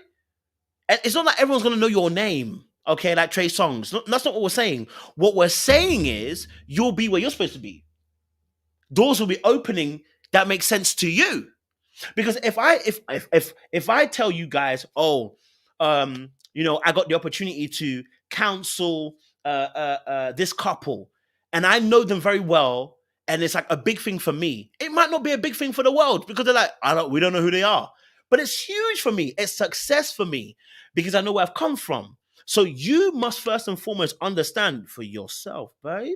And it's not like everyone's gonna know your name, okay? Like Trey Songs. That's not what we're saying. What we're saying is you'll be where you're supposed to be. Doors will be opening that make sense to you. Because if I tell you guys, oh, I got the opportunity to counsel this couple, and I know them very well, and it's like a big thing for me. It might not be a big thing for the world because they're like, we don't know who they are, but it's huge for me. It's success for me because I know where I've come from. So you must first and foremost understand for yourself, baby,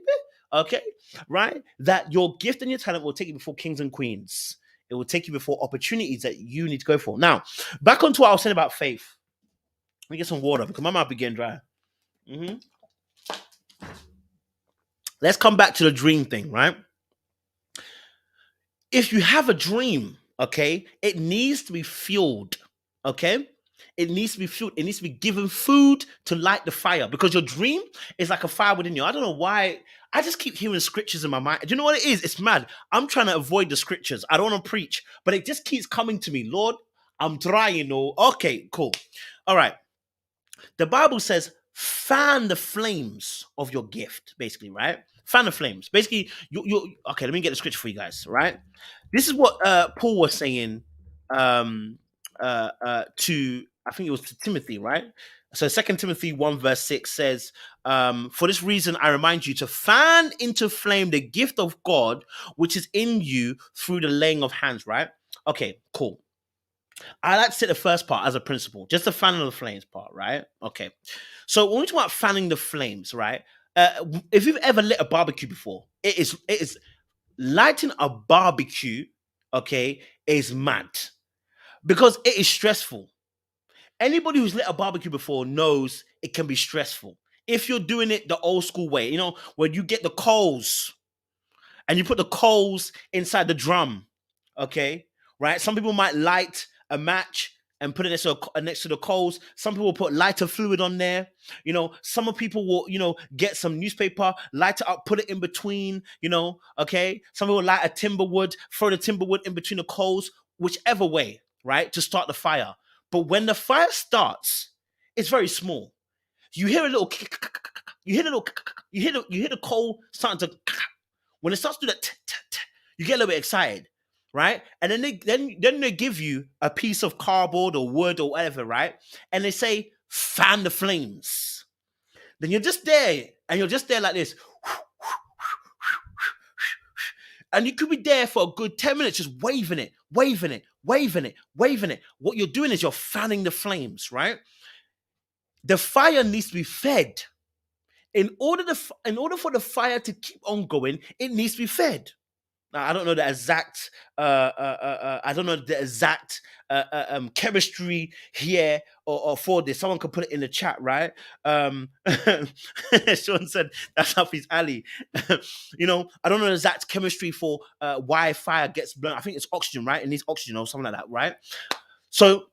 okay, right, that your gift and your talent will take you before kings and queens. It will take you before opportunities that you need to go for. Now, back onto what I was saying about faith. Let me get some water because my mouth be getting dry. Mhm. Let's come back to the dream thing, right? If you have a dream, okay, it needs to be fueled, okay? It needs to be fueled. It needs to be given food to light the fire because your dream is like a fire within you. I don't know why. I just keep hearing scriptures in my mind. Do you know what it is? It's mad. I'm trying to avoid the scriptures. I don't want to preach, but it just keeps coming to me. Lord, I'm trying. Oh, okay, cool. All right. The Bible says, fan the flames of your gift, basically, right? Fan the flames. Basically, you okay, let me get the scripture for you guys, right? This is what Paul was saying um to I think it was to Timothy, right? So Second Timothy 1 verse 6 says, for this reason I remind you to fan into flame the gift of God which is in you through the laying of hands, right? Okay, cool. I like to say the first part as a principle, just the fanning of the flames part, right? Okay. So when we talk about fanning the flames, right? If you've ever lit a barbecue before, it is lighting a barbecue, okay, is mad because it is stressful. Anybody who's lit a barbecue before knows it can be stressful. If you're doing it the old school way, when you get the coals and you put the coals inside the drum, okay, right? Some people might light a match and put it next to the coals. Some people put lighter fluid on there. Some people will, get some newspaper, light it up, put it in between, okay. Some people light a timber wood, throw the timber wood in between the coals, whichever way, right, to start the fire. But when the fire starts, it's very small. You hear a little, you hear a little, you hear the coal starting to. When it starts to do that, you get a little bit excited, right? And then they give you a piece of cardboard or wood or whatever, right? And they say, fan the flames. Then you're just there, and you're just there like this. And you could be there for a good 10 minutes just waving it, waving it, waving it, waving it. What you're doing is you're fanning the flames, right? The fire needs to be fed. In order for the fire to keep on going, it needs to be fed. Now, I don't know the exact I don't know the exact chemistry here or for this. Someone could put it in the chat, right? Sean said that's up his alley. I don't know the exact chemistry for why fire gets blown. I think it's oxygen, right? It needs oxygen or something like that, right? So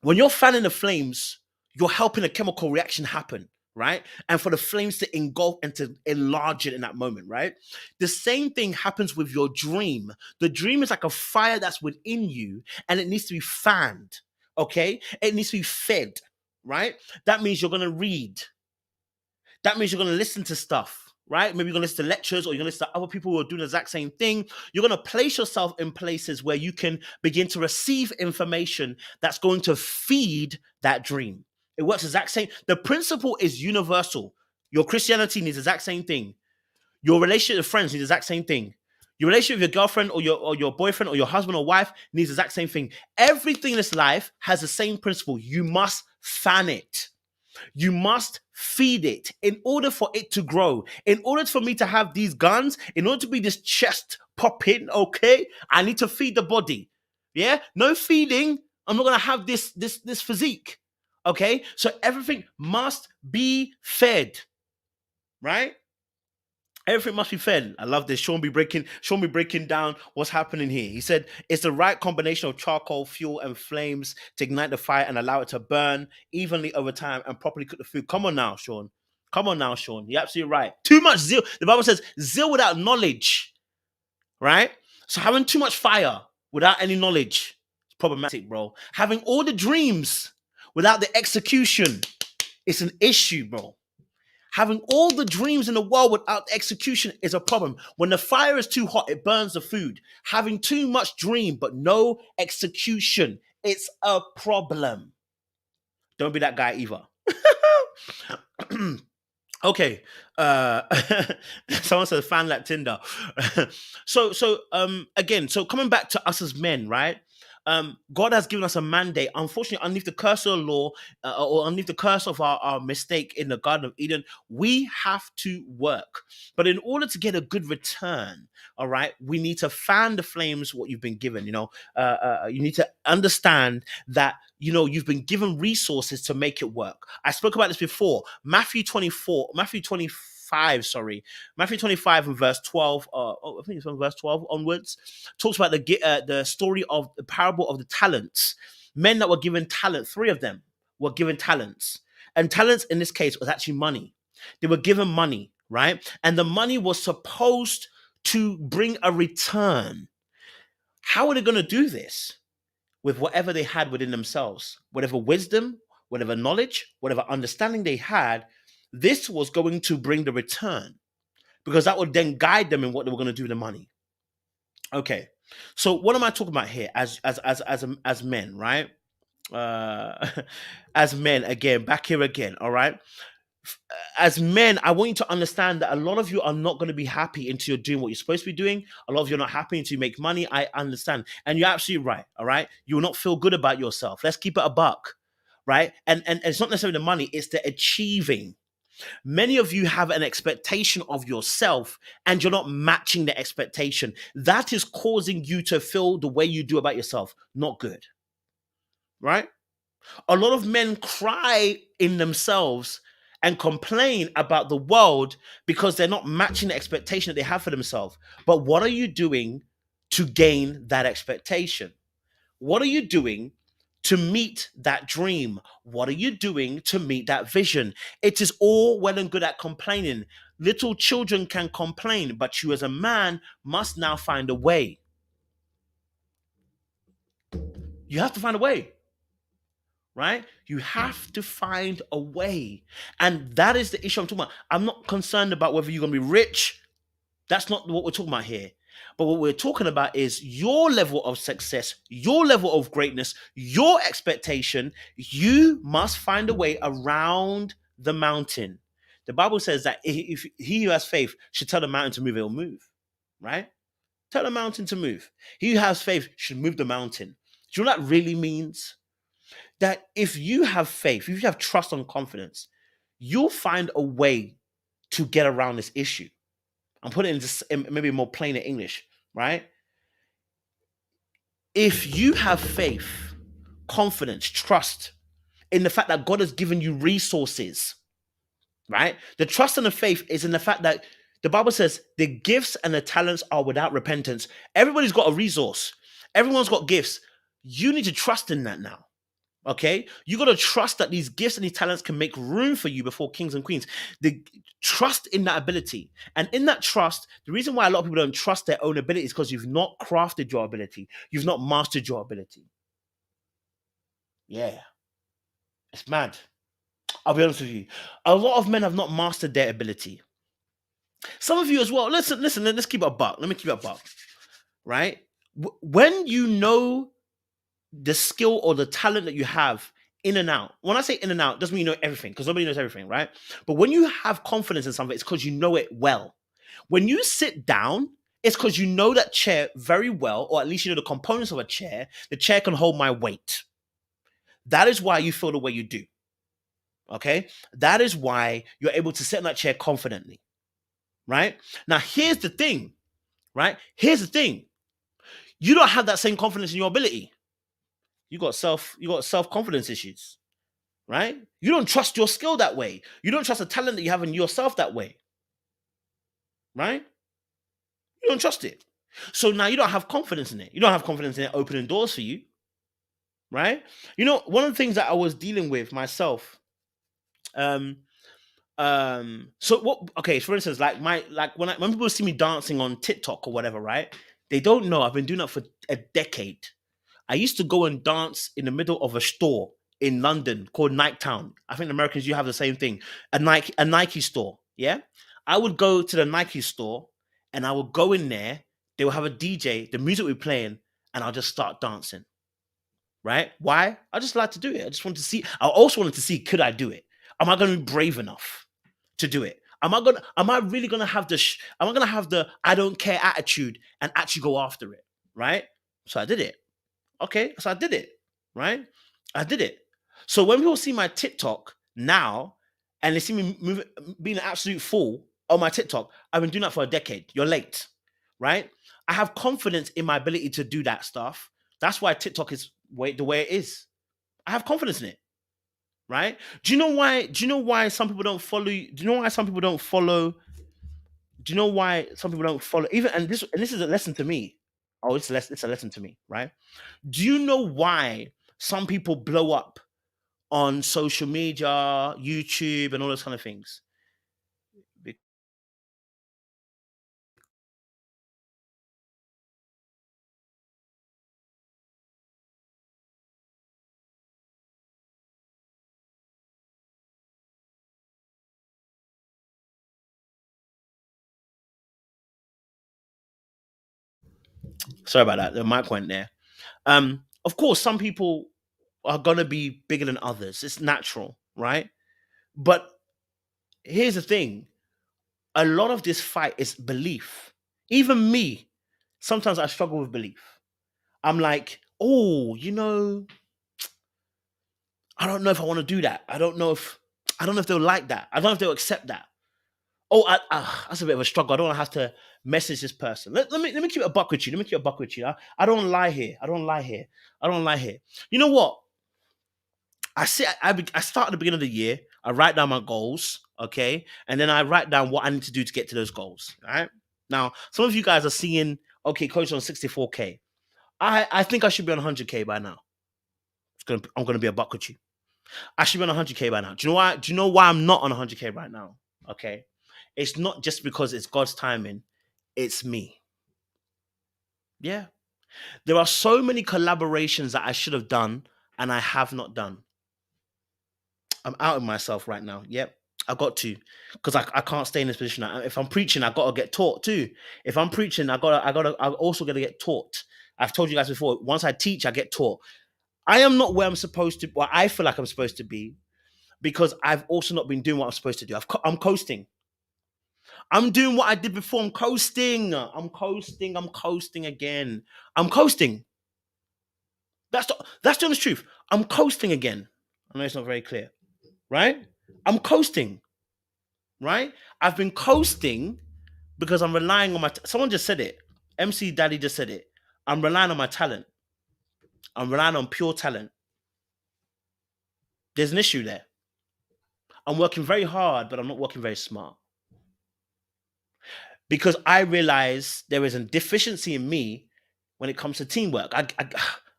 when you're fanning the flames, you're helping a chemical reaction happen, right? And for the flames to engulf and to enlarge it in that moment, right? The same thing happens with your dream. The dream is like a fire that's within you and it needs to be fanned, okay? It needs to be fed, right? That means you're going to read. That means you're going to listen to stuff. Right? Maybe you're going to listen to lectures or you're going to listen to other people who are doing the exact same thing. You're going to place yourself in places where you can begin to receive information that's going to feed that dream. It works the exact same. The principle is universal. Your Christianity needs the exact same thing. Your relationship with friends needs the exact same thing. Your relationship with your girlfriend or your boyfriend or your husband or wife needs the exact same thing. Everything in this life has the same principle. You must fan it. You must feed it in order for it to grow. In order for me to have these guns, in order to be this chest popping, okay, I need to feed the body. Yeah, no feeding. I'm not gonna have this physique. Okay, so everything must be fed, right? Everything must be fed. I love this. Sean be breaking down what's happening here. He said it's the right combination of charcoal, fuel, and flames to ignite the fire and allow it to burn evenly over time and properly cook the food. Come on now, Sean. Come on now, Sean. You're absolutely right. Too much zeal. The Bible says zeal without knowledge, right? So having too much fire without any knowledge is problematic, bro. Having all the dreams without the execution, it's an issue, bro. Having all the dreams in the world without execution is a problem. When the fire is too hot, it burns the food. Having too much dream but no execution, it's a problem. Don't be that guy either. Okay. Someone said fan like Tinder. Again, so coming back to us as men, right? God has given us a mandate. Unfortunately, underneath the curse of the law, or underneath the curse of our mistake in the Garden of Eden, we have to work. But in order to get a good return, all right, we need to fan the flames what you've been given. You need to understand that you've been given resources to make it work. I spoke about this before. Matthew 25 and verse 12. I think it's from verse 12 onwards. Talks about the story of the parable of the talents. Men that were given talent, 3 of them were given talents. And talents in this case was actually money. They were given money, right? And the money was supposed to bring a return. How are they going to do this? With whatever they had within themselves, whatever wisdom, whatever knowledge, whatever understanding they had, this was going to bring the return, because that would then guide them in what they were going to do with the money. Okay, so what am I talking about here as men, right? As men, again, back here again, all right? As men, I want you to understand that a lot of you are not going to be happy until you're doing what you're supposed to be doing. A lot of you are not happy until you make money. I understand. And you're absolutely right, all right? You will not feel good about yourself. Let's keep it a buck, right? And it's not necessarily the money, it's the achieving. Many of you have an expectation of yourself and you're not matching the expectation. That is causing you to feel the way you do about yourself. Not good, right? A lot of men cry in themselves and complain about the world because they're not matching the expectation that they have for themselves. But what are you doing to gain that expectation? What are you doing to meet that dream? What are you doing to meet that vision? It is all well and good at complaining. Little children can complain, but you as a man must now find a way. You have to find a way. Right? You have to find a way. And that is the issue I'm talking about. I'm not concerned about whether you're going to be rich. That's not what we're talking about here. But what we're talking about is your level of success, your level of greatness, your expectation. You must find a way around the mountain. The Bible says that if he who has faith should tell the mountain to move, it will move. Right? Tell the mountain to move. He who has faith should move the mountain. Do you know what that really means? That if you have faith, if you have trust and confidence, you'll find a way to get around this issue. I'm putting it in just maybe more plain English, right? If you have faith, confidence, trust in the fact that God has given you resources, right? The trust and the faith is in the fact that the Bible says the gifts and the talents are without repentance. Everybody's got a resource. Everyone's got gifts. You need to trust in that now. Okay, you got to trust that these gifts and these talents can make room for you before kings and queens. The trust in that ability, and in that trust, the reason why a lot of people don't trust their own ability is because you've not crafted your ability, you've not mastered your ability. Yeah, it's mad. I'll be honest with you. A lot of men have not mastered their ability. Some of you as well. Listen. Let's keep it a buck. Let me keep it a buck. Right? When you know the skill or the talent that you have in and out. When I say in and out, doesn't mean you know everything, because nobody knows everything, right? But when you have confidence in something, it's because you know it well. When you sit down, it's because you know that chair very well, or at least you know the components of a chair. The chair can hold my weight. That is why you feel the way you do. Okay? That is why you're able to sit in that chair confidently. Right? Now, here's the thing. Right? Here's the thing. You don't have that same confidence in your ability. You got self-confidence issues, right? You don't trust your skill that way. You don't trust the talent that you have in yourself that way, right? You don't trust it. So now you don't have confidence in it. You don't have confidence in it opening doors for you, right? You know, one of the things that I was dealing with myself, so what, okay, for instance, when people see me dancing on TikTok or whatever, right? They don't know I've been doing that for a decade. I used to go and dance in the middle of a store in London called Nike Town. I think Americans, you have the same thing. A Nike store. Yeah. I would go to the Nike store and I would go in there. They will have a DJ, the music we're playing, and I'll just start dancing. Right? Why? I just like to do it. I just want to see. I also wanted to see, could I do it? Am I going to be brave enough to do it? Am I really gonna have am I gonna have the I don't care attitude and actually go after it? Right? So I did it. Okay, so I did it, right? I did it. So when people see my TikTok now and they see me being an absolute fool on my TikTok, I've been doing that for a decade. You're late, right? I have confidence in my ability to do that stuff. That's why TikTok is the way it is. I have confidence in it, right? Do you know why? Do you know why some people don't follow you? Do you know why some people don't follow? Do you know why some people don't follow? Even and this is a lesson to me. Oh, it's a lesson to me, right? Do you know why some people blow up on social media, YouTube, and all those kind of things? Be- Sorry about that. The mic went there. Of course, some people are gonna be bigger than others. It's natural, right? But here's the thing: a lot of this fight is belief. Even me, sometimes I struggle with belief. I'm like, oh, I don't know if I want to do that. I don't know if they'll like that. I don't know if they'll accept that. Oh, that's a bit of a struggle. I don't want to have to message this person. Let me keep it a buck with you. Let me keep it a buck with you. I don't lie here. I don't lie here. I don't lie here. You know what? I start at the beginning of the year. I write down my goals, okay, and then I write down what I need to do to get to those goals. All right. Now, some of you guys are seeing, okay, coach on 64K. I think I should be on 100K by now. I'm gonna be a buck with you. I should be on 100K by now. Do you know why? Do you know why I'm not on 100K right now? Okay, it's not just because it's God's timing. It's me. Yeah, there are so many collaborations that I should have done and I have not done. I'm out of myself right now. Yep, I got to, because I can't stay in this position. If I'm preaching, I gotta get taught too. If I'm preaching, I also gotta get taught. I've told you guys before. Once I teach, I get taught. I am not where I'm supposed to. Well, I feel like I'm supposed to be because I've also not been doing what I'm supposed to do. I'm coasting. I'm doing what I did before. I'm coasting. I'm coasting. I'm coasting again. I'm coasting. That's the honest truth. I'm coasting again. I know it's not very clear, right? I'm coasting, right? I've been coasting because I'm relying on someone just said it. MC Daddy just said it. I'm relying on my talent. I'm relying on pure talent. There's an issue there. I'm working very hard, but I'm not working very smart. Because I realize there is a deficiency in me when it comes to teamwork. I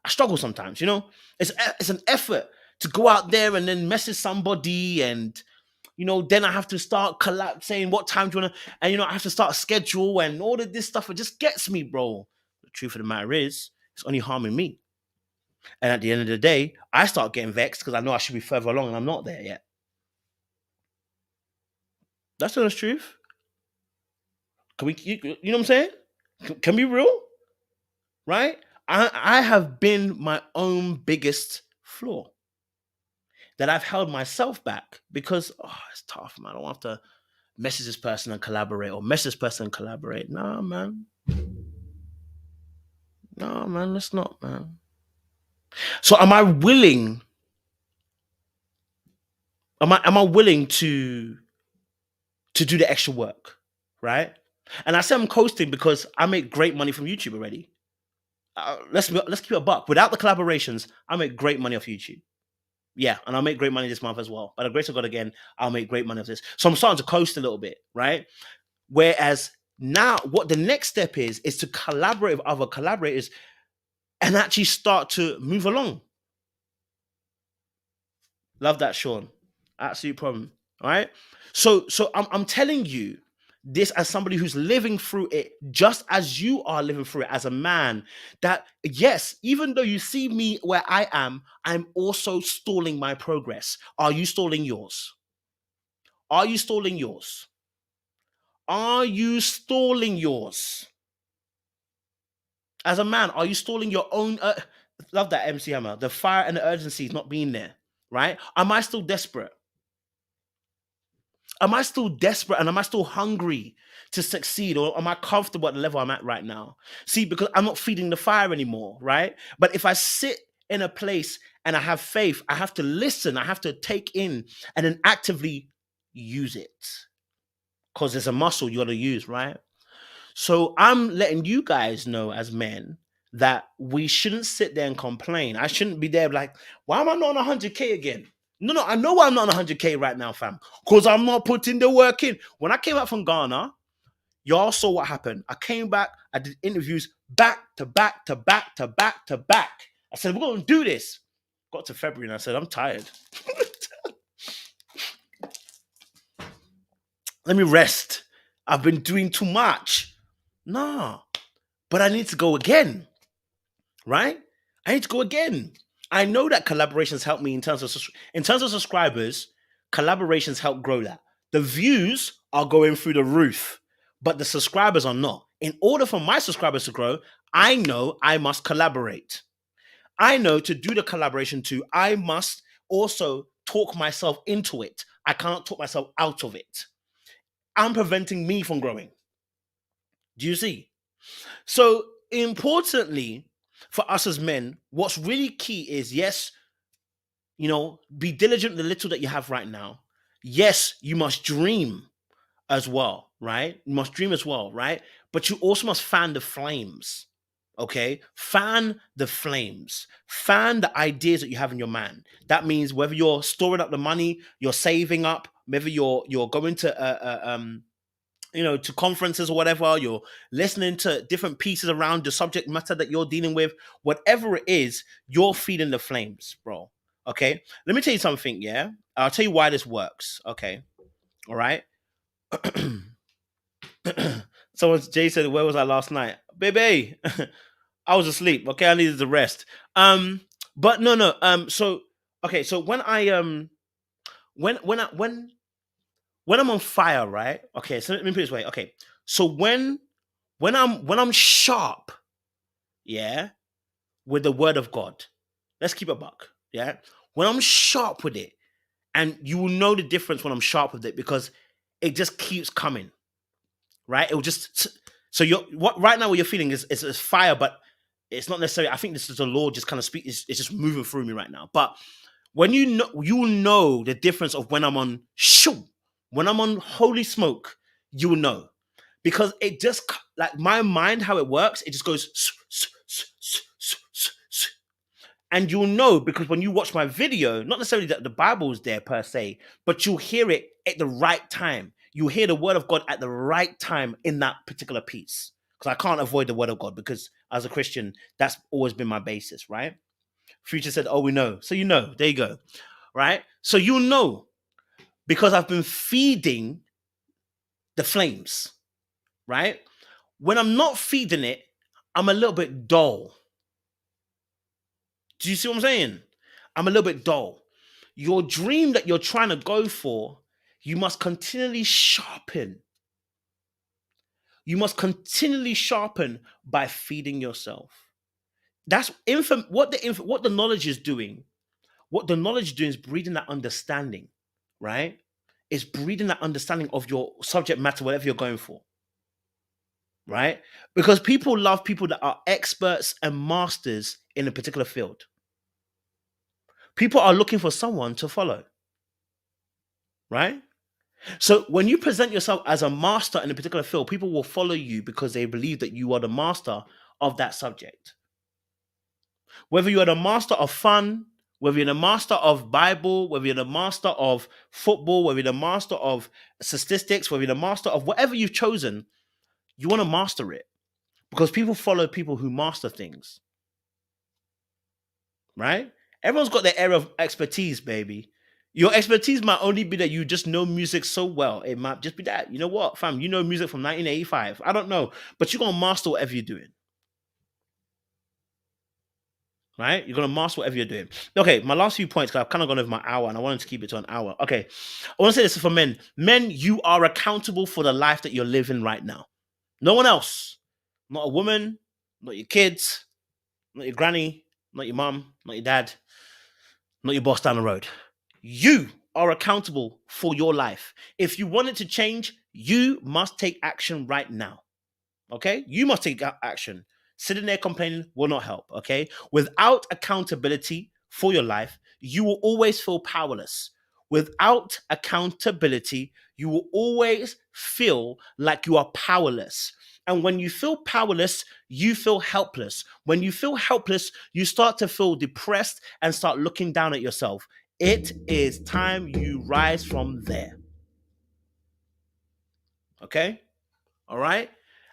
struggle sometimes, you know? It's an effort to go out there and then message somebody, and then I have to start saying what time do you want to, and I have to start a schedule and all of this stuff. It just gets me, bro. The truth of the matter is, it's only harming me. And at the end of the day, I start getting vexed because I know I should be further along and I'm not there yet. That's the honest truth. Can we, you know what I'm saying? Can we be real? Right? I have been my own biggest flaw. That I've held myself back because it's tough, man. I don't have to message this person and collaborate, or message this person and collaborate. Nah, man. Nah, man, let's not, man. So am I willing? Am I willing to do the extra work? Right? And I say I'm coasting because I make great money from YouTube already. Let's keep it a buck. Without the collaborations, I make great money off YouTube. Yeah, and I'll make great money this month as well. By the grace of God, again, I'll make great money off this. So I'm starting to coast a little bit, right? Whereas now, what the next step is to collaborate with other collaborators and actually start to move along. Love that, Sean. Absolute problem. All right. So I'm telling you this as somebody who's living through it, just as you are living through it as a man, that yes, even though you see me where I am, I'm also stalling my progress. Are you stalling yours? Are you stalling yours? Are you stalling yours? As a man, are you stalling your own? Love that, MC Hammer. The fire and the urgency is not being there, right? Am I still desperate? Am I still desperate, and am I still hungry to succeed, or am I comfortable at the level I'm at right now? See, because I'm not feeding the fire anymore, right? But if I sit in a place and I have faith, I have to listen, I have to take in and then actively use it, because there's a muscle you got to use, right? So I'm letting you guys know as men that we shouldn't sit there and complain. I shouldn't be there like, why am I not on 100K again? No, I know why I'm not on 100K right now, fam. Because I'm not putting the work in. When I came back from Ghana, y'all saw what happened. I came back, I did interviews back to back to back to back to back. I said, we're going to do this. Got to February and I said, I'm tired. Let me rest. I've been doing too much. Nah, but I need to go again, right? I need to go again. I know that collaborations help me in terms of subscribers. Collaborations help grow that. The views are going through the roof, but the subscribers are not. In order for my subscribers to grow, I know I must collaborate. I know to do the collaboration too, I must also talk myself into it. I cannot talk myself out of it. I'm preventing me from growing. Do you see? So, importantly, for us as men, what's really key is yes, be diligent in the little that you have right now. Yes, you must dream as well, right? You must dream as well, right? But you also must fan the flames. Okay, fan the flames, fan the ideas that you have in your mind. That means whether you're storing up the money, you're saving up, whether you're going to to conferences or whatever, you're listening to different pieces around the subject matter that you're dealing with, whatever it is, you're feeding the flames, bro. Okay, let me tell you something. Yeah, I'll tell you why this works. Okay, all right. Jay said, where was I last night, baby? I was asleep. Okay, I needed to rest. But no. So okay, so when I when I'm on fire, right? Okay, so let me put it this way. Okay, so when I'm sharp, yeah, with the word of God, let's keep a buck, yeah. When I'm sharp with it, And you will know the difference when I'm sharp with it because it just keeps coming, right? It will just so you're what right now what you're feeling is fire, but it's not necessarily. I think this is the Lord just kind of speak. It's just moving through me right now. But when you will know the difference of when I'm on shoo, when I'm on holy smoke, you will know because it just like my mind how it works. It just goes. And you'll know because when you watch my video, not necessarily that the Bible's there per se, but you'll hear it at the right time. You'll hear the word of God at the right time in that particular piece. Because I can't avoid the word of God because as a Christian, that's always been my basis, right? Future said, oh, we know. So you know, there you go, right? So you'll know because I've been feeding the flames, right? When I'm not feeding it, I'm a little bit dull. Do you see what I'm saying? I'm a little bit dull. Your dream that you're trying to go for, you must continually sharpen. You must continually sharpen by feeding yourself. That's what the knowledge is doing. What the knowledge is doing is breeding that understanding, right? It's breeding that understanding of your subject matter, whatever you're going for, right? Because people love people that are experts and masters in a particular field. People are looking for someone to follow, right? So when you present yourself as a master in a particular field, people will follow you because they believe that you are the master of that subject. Whether you are the master of fun, whether you're the master of Bible, whether you're the master of football, whether you're the master of statistics, whether you're the master of whatever you've chosen, you want to master it because people follow people who master things, right? Everyone's got their area of expertise, baby. Your expertise might only be that you just know music so well. It might just be that. You know what, fam? You know music from 1985. I don't know. But you're going to master whatever you're doing. Right? You're going to master whatever you're doing. Okay, my last few points, because I've kind of gone over my hour and I wanted to keep it to an hour. Okay. I want to say this for men. Men, you are accountable for the life that you're living right now. No one else. Not a woman, not your kids, not your granny, not your mom, not your dad, not your boss down the road. You are accountable for your life. If you want it to change, you must take action right now. Okay? You must take action. Sitting there complaining will not help. Okay? Without accountability for your life, you will always feel powerless. Without accountability, you will always feel like you are powerless. And when you feel powerless, you feel helpless. When you feel helpless, you start to feel depressed and start looking down at yourself. It is time you rise from there. Okay? All right?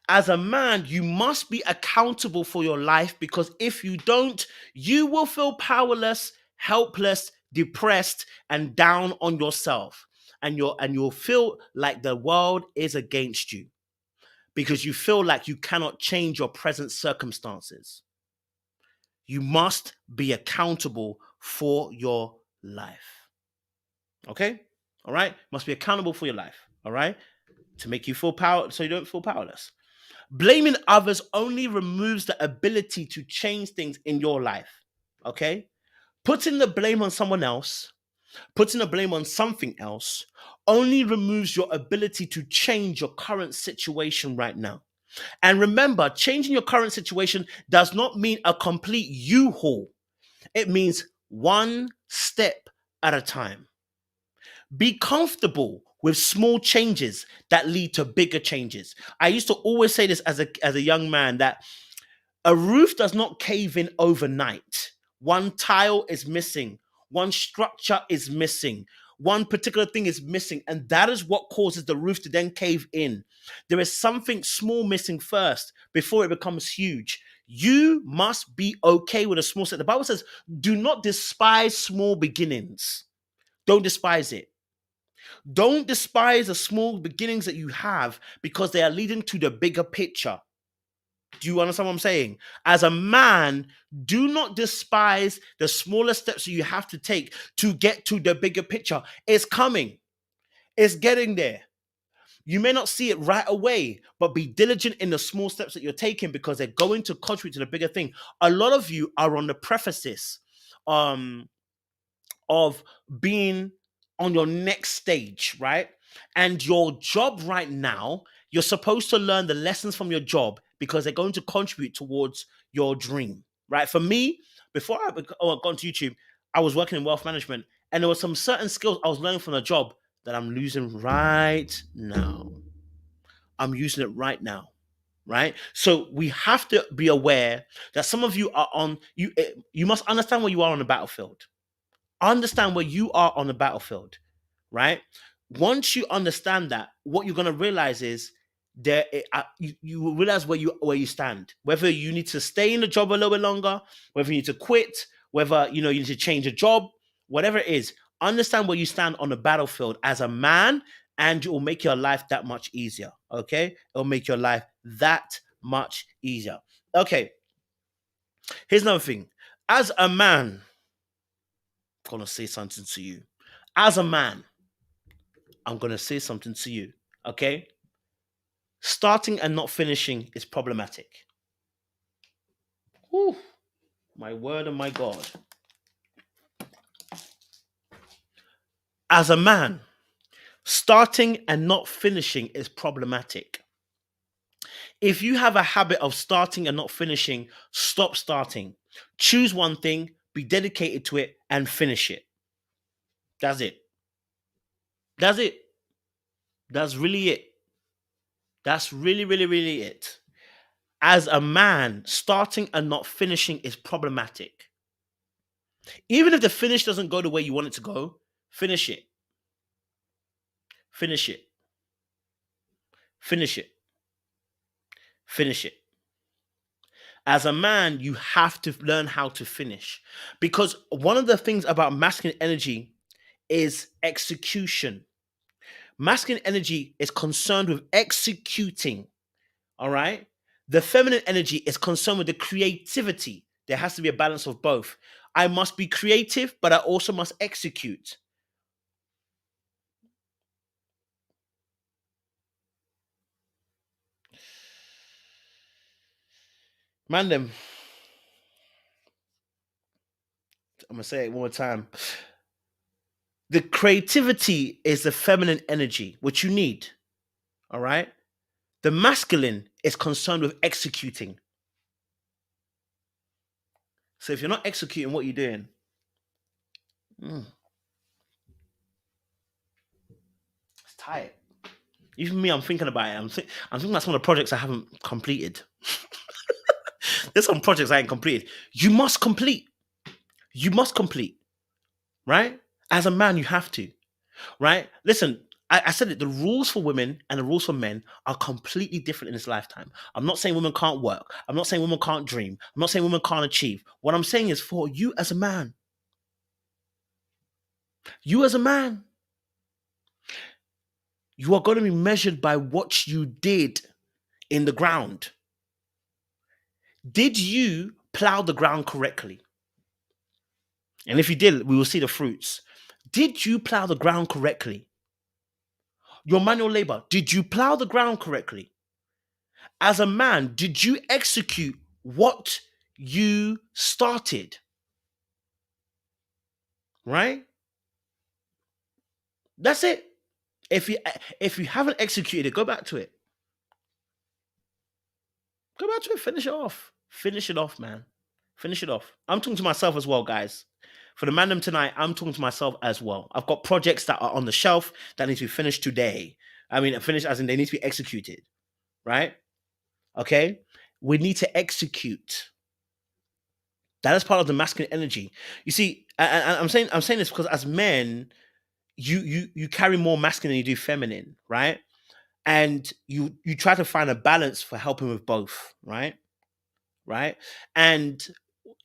As a man, you must be accountable for your life because if you don't, you will feel powerless, helpless, depressed, and down on yourself. And you'll feel like the world is against you because you feel like you cannot change your present circumstances. You must be accountable for your life. Okay? All right? Must be accountable for your life. All right? To make you feel power so you don't feel powerless. Blaming others only removes the ability to change things in your life. Okay? Putting the blame on someone else, putting the blame on something else, only removes your ability to change your current situation right now. And remember, changing your current situation does not mean a complete U-haul. It means one step at a time. Be comfortable with small changes that lead to bigger changes. I used to always say this as a young man that a roof does not cave in overnight. One tile is missing, one structure is missing, one particular thing is missing, and that is what causes the roof to then cave in. There is something small missing first before it becomes huge. You must be okay with a small step. The Bible says, do not despise small beginnings. Don't despise it. Don't despise the small beginnings that you have because they are leading to the bigger picture. Do you understand what I'm saying? As a man, do not despise the smaller steps that you have to take to get to the bigger picture. It's coming. It's getting there. You may not see it right away, but be diligent in the small steps that you're taking because they're going to contribute to the bigger thing. A lot of you are on the prefaces of being on your next stage, right? And your job right now, you're supposed to learn the lessons from your job because they're going to contribute towards your dream, right? For me, before I got into YouTube, I was working in wealth management, and there were some certain skills I was learning from the job that I'm losing right now. I'm using it right now, right? So we have to be aware that some of you are on you. You must understand where you are on the battlefield. Understand where you are on the battlefield, right? Once you understand that, what you're going to realize is you will realize where you stand. Whether you need to stay in the job a little bit longer, whether you need to quit, whether you need to change a job, whatever it is. Understand where you stand on the battlefield as a man, and it will make your life that much easier. Okay, it'll make your life that much easier. Okay, here's another thing. As a man, I'm gonna say something to you. As a man, I'm gonna say something to you. Okay, starting and not finishing is problematic. Whew, my word and my God. As a man, starting and not finishing is problematic. If you have a habit of starting and not finishing, stop starting. Choose one thing, be dedicated to it, and finish it. That's it. That's it. That's really it. That's really, really, really it. As a man, starting and not finishing is problematic. Even if the finish doesn't go the way you want it to go, finish it. Finish it. Finish it. Finish it. As a man, you have to learn how to finish. Because one of the things about masculine energy is execution. Masculine energy is concerned with executing. All right. The feminine energy is concerned with the creativity. There has to be a balance of both. I must be creative, but I also must execute. Man, them. I'm gonna say it one more time. The creativity is the feminine energy, which you need. All right. The masculine is concerned with executing. So if you're not executing what you're doing, mm, it's tight. Even me, I'm thinking about it. I'm thinking about some of the projects I haven't completed. There's some projects I ain't completed. You must complete. You must complete, right? As a man, you have to, right? Listen, I said it. The rules for women and the rules for men are completely different in this lifetime. I'm not saying women can't work. I'm not saying women can't dream. I'm not saying women can't achieve. What I'm saying is for you as a man, you as a man, you are going to be measured by what you did in the ground. Did you plow the ground correctly? And if you did, we will see the fruits. Did you plow the ground correctly? Your manual labor, did you plow the ground correctly? As a man, did you execute what you started? Right? That's it. If you haven't executed it, go back to it. Go back to it. Finish it off. Finish it off, man. Finish it off. I'm talking to myself as well, guys. For the mandem tonight, I'm talking to myself as well. I've got projects that are on the shelf that need to be finished today. I mean, finished as in they need to be executed, right? Okay? We need to execute. That is part of the masculine energy. You see, I'm saying this because as men, you carry more masculine than you do feminine, right? And you try to find a balance for helping with both, right? Right? And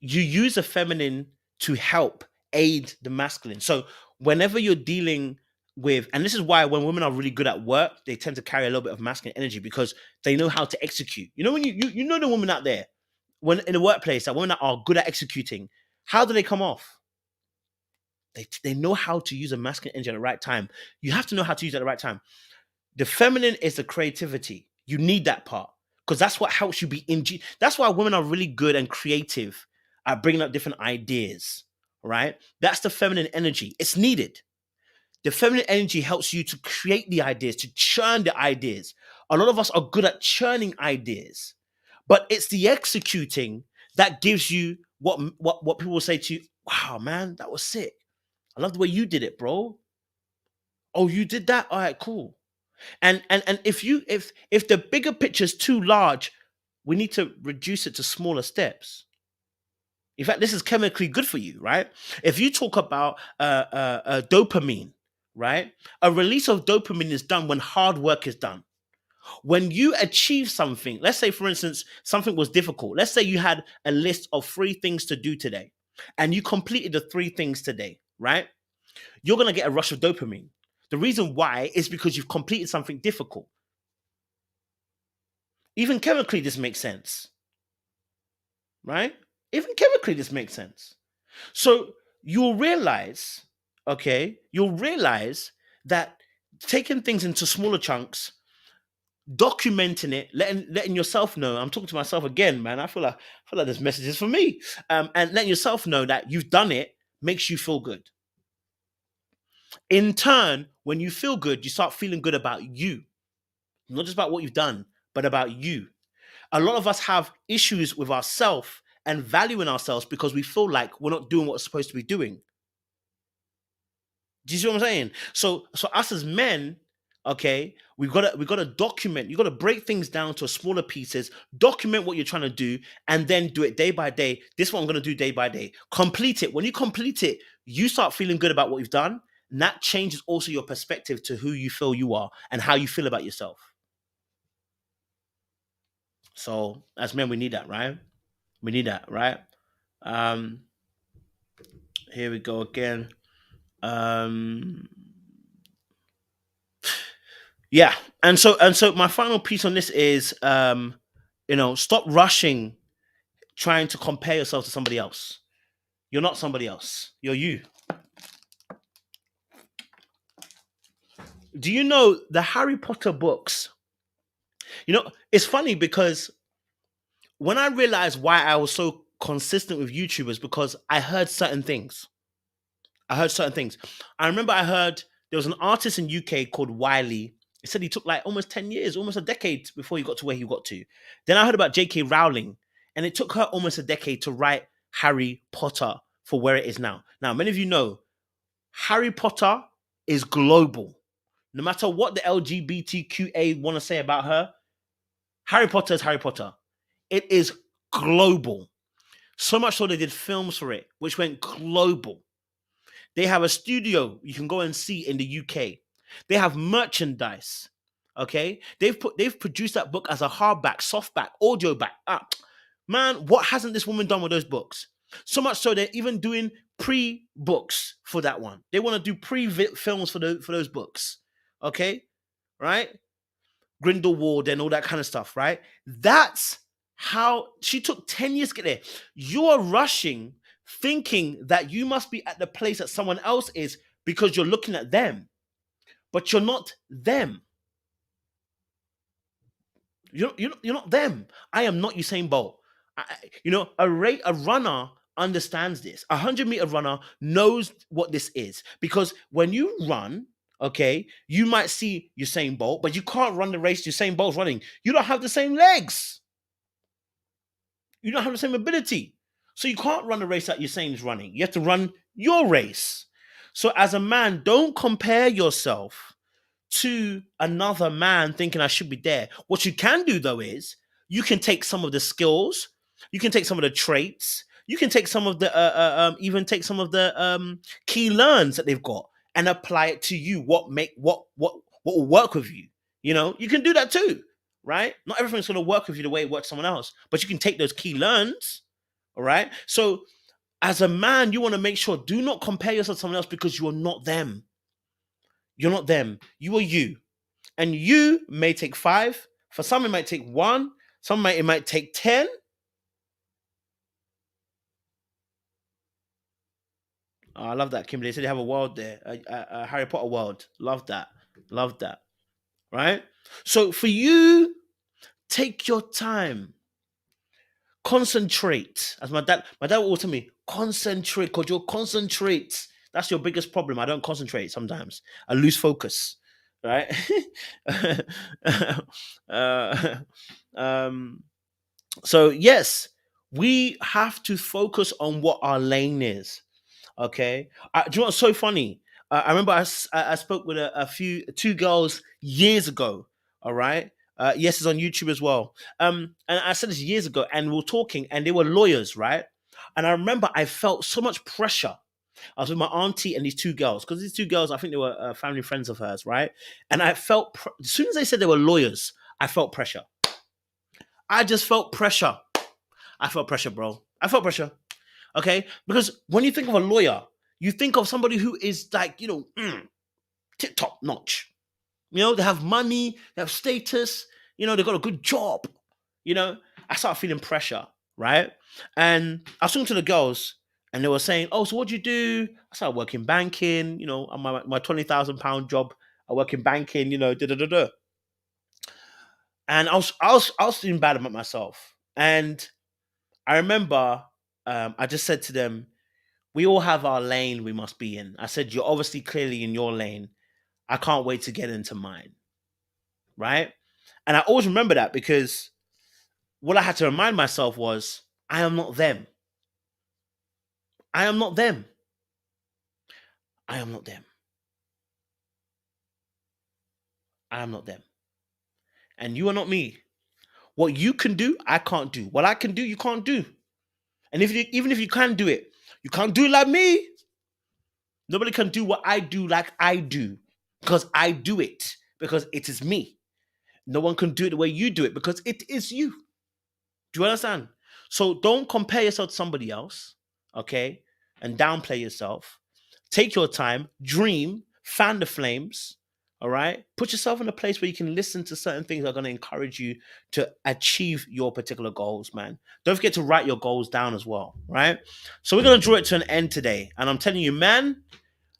you use the feminine to help aid the masculine. So whenever you're dealing with, and this is why when women are really good at work, they tend to carry a little bit of masculine energy because they know how to execute. You know, when you know the woman out there, when in the workplace, that women that are good at executing, how do they come off? They know how to use a masculine energy at the right time. You have to know how to use it at the right time. The feminine is the creativity. You need that part because that's what helps you be That's why women are really good and creative at bringing up different ideas, right? That's the feminine energy. It's needed. The feminine energy helps you to create the ideas, to churn the ideas. A lot of us are good at churning ideas, but it's the executing that gives you what people will say to you. Wow, man, that was sick. I love the way you did it, bro. Oh, you did that? All right, cool. And if the bigger picture's too large, we need to reduce it to smaller steps. In fact, this is chemically good for you, right? If you talk about dopamine, right? A release of dopamine is done when hard work is done. When you achieve something, let's say, for instance, something was difficult. Let's say you had a list of 3 things to do today, and you completed the 3 things today, right? You're going to get a rush of dopamine. The reason why is because you've completed something difficult. Even chemically, this makes sense, right? Even chemically, this makes sense. So you'll realize, okay, you'll realize that taking things into smaller chunks, documenting it, letting yourself know. I'm talking to myself again, man. I feel like this message is for me. And letting yourself know that you've done it makes you feel good. In turn, when you feel good, you start feeling good about you, not just about what you've done, but about you. A lot of us have issues with ourselves and valuing ourselves because we feel like we're not doing what we're supposed to be doing. Do you see what I'm saying? So us as men, okay, we gotta document. You gotta break things down to smaller pieces, document what you're trying to do, and then do it day by day. This is what I'm gonna do day by day. Complete it. When you complete it, you start feeling good about what you've done. And that changes also your perspective to who you feel you are and how you feel about yourself. So as men, we need that, right? We need that, right? Um, here we go again. Um, yeah, and so my final piece on this is, stop rushing trying to compare yourself to somebody else. You're not somebody else. You're you. Do you know the Harry Potter books? It's funny because when I realized why I was so consistent with YouTubers, because I heard certain things. I heard certain things. I remember I heard there was an artist in UK called Wiley. He said he took like almost 10 years, almost a decade before he got to where he got to. Then I heard about J.K. Rowling, and it took her almost a decade to write Harry Potter for where it is now. Now, many of you know Harry Potter is global. No matter what the LGBTQA want to say about her, Harry Potter is Harry Potter. It is global. So much so they did films for it, which went global. They have a studio you can go and see in the UK. They have merchandise. Okay, they've produced that book as a hardback, softback, audio back. Man, what hasn't this woman done with those books? So much so they're even doing pre-books for that one. They want to do pre-films for those books. Okay, right? Grindelwald and all that kind of stuff, right? That's how she took 10 years to get there. You're rushing, thinking that you must be at the place that someone else is because you're looking at them, but you're not them. You're not them. I am not Usain Bolt. A runner understands this. 100-meter runner knows what this is because when you run, okay, you might see Usain Bolt, but you can't run the race Usain Bolt's running. You don't have the same legs. You don't have the same ability. So you can't run the race that Usain's running. You have to run your race. So as a man, don't compare yourself to another man thinking I should be there. What you can do though is you can take some of the skills, you can take some of the traits, you can take some of the even take some of the key learns that they've got and apply it to you. What will work with you? You can do that too, right? Not everything's going to work with you the way it works for someone else, but you can take those key learns. All right. So as a man, you want to make sure do not compare yourself to someone else because you are not them. You're not them. You are you. And you may take 5. For some, it might take 1. It might take 10. Oh, I love that, Kimberly. They said they have a world there, a Harry Potter world. Love that. Love that. Right? So for you, take your time. Concentrate. As my dad will tell me, concentrate, because you'll concentrate. That's your biggest problem. I don't concentrate sometimes. I lose focus, right? uh, um, so yes, we have to focus on what our lane is. Okay. Do you know what's so funny? I remember I spoke with a few two girls years ago. All right. Yes, it's on YouTube as well. And I said this years ago, and we were talking, and they were lawyers, right? And I remember I felt so much pressure. I was with my auntie and these two girls, because these two girls, I think they were family friends of hers, right? And I felt as soon as they said they were lawyers, I felt pressure. I just felt pressure. I felt pressure, bro. I felt pressure. Okay, because when you think of a lawyer, you think of somebody who is like, tip top notch. They have money, they have status, they got a good job. you know I started feeling pressure, right? And I was talking to the girls, and they were saying, oh, so what do you do? I started working banking, on my £20,000 job. I work in banking, da da da da. And I was feeling bad about myself. And I remember, I just said to them, we all have our lane we must be in. I said, you're obviously clearly in your lane. I can't wait to get into mine. Right. And I always remember that, because what I had to remind myself was, I am not them. I am not them. I am not them. I am not them. And you are not me. What you can do, I can't do. What I can do, you can't do. And even if you can do it, you can't do it like me. Nobody can do what I do like I do, because I do it because it is me. No one can do it the way you do it because it is you. Do you understand? So don't compare yourself to somebody else, okay? And downplay yourself. Take your time, dream, fan the flames, all right? Put yourself in a place where you can listen to certain things that are going to encourage you to achieve your particular goals, man. Don't forget to write your goals down as well, right? So we're going to draw it to an end today. And I'm telling you, man,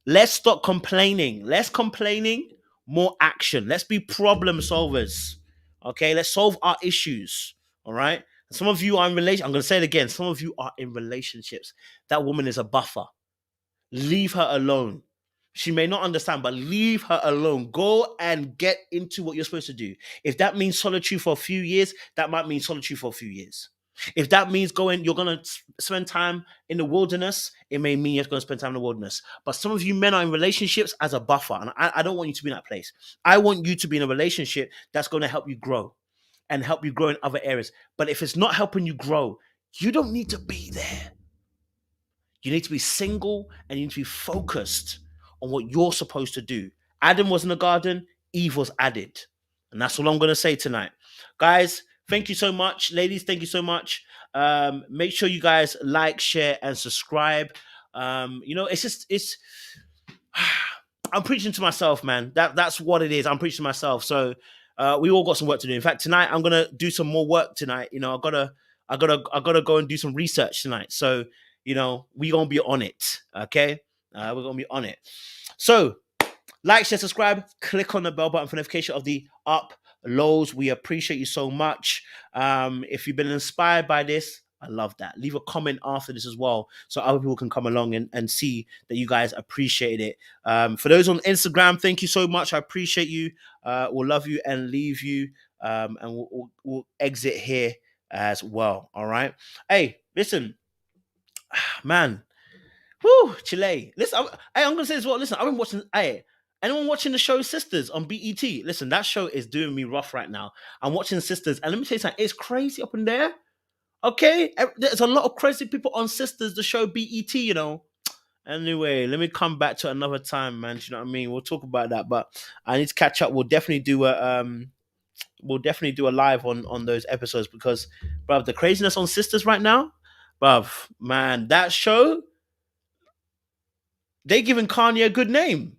let's stop complaining. Less complaining, more action. Let's be problem solvers. Okay, let's solve our issues. All right. Some of you are in relation. I'm going to say it again. Some of you are in relationships. That woman is a buffer. Leave her alone. She may not understand, but leave her alone. Go and get into what you're supposed to do. If that means solitude for a few years, that might mean solitude for a few years. If that means you're going to spend time in the wilderness, it may mean you're going to spend time in the wilderness. But some of you men are in relationships as a buffer, and I don't want you to be in that place. I want you to be in a relationship that's going to help you grow and help you grow in other areas. But if it's not helping you grow, you don't need to be there. You need to be single, and you need to be focused on what you're supposed to do. Adam was in the garden, Eve was added. And that's all I'm going to say tonight. Guys, thank you so much. Ladies, thank you so much. Make sure you guys like, share, and subscribe. It's I'm preaching to myself, man. That's what it is. I'm preaching to myself. So we all got some work to do. In fact, tonight I'm gonna do some more work tonight. I gotta go and do some research tonight. So we gonna be on it. Okay, we're gonna be on it. So like, share, subscribe, click on the bell button for notification of the uploads. We appreciate you so much. If you've been inspired by this, I love that. Leave a comment after this as well, so other people can come along and see that you guys appreciate it. For those on Instagram, thank you so much. I appreciate you. We'll love you and leave you. And we'll exit here as well. All right. Hey, listen, man. Whoo, Chile. Listen, I'm gonna say as well. Listen, I've been watching. Hey, anyone watching the show Sisters on BET? Listen, that show is doing me rough right now. I'm watching Sisters, and let me tell you something. It's crazy up in there. Okay, there's a lot of crazy people on Sisters, the show BET. Anyway, let me come back to another time, man. You know what I mean? We'll talk about that, but I need to catch up. We'll definitely do a live on those episodes, because, bruv, the craziness on Sisters right now, bruv, man, that show. They giving Kanye a good name.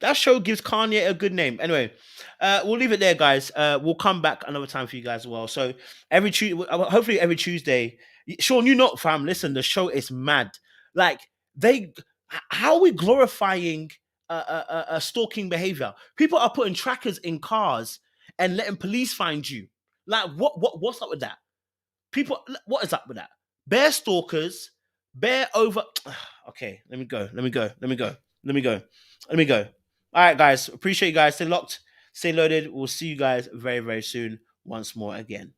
That show gives Kanye a good name. Anyway, we'll leave it there, guys. We'll come back another time for you guys as well. So hopefully every Tuesday. Sean, you know, fam. Listen, the show is mad. Like how are we glorifying stalking behavior? People are putting trackers in cars and letting police find you. Like what's up with that? People, what is up with that? Bear stalkers, bear over. Okay, let me go. Let me go. Let me go. Let me go. Let me go. All right, guys. Appreciate you guys. Stay locked. Stay loaded. We'll see you guys very, very soon once more again.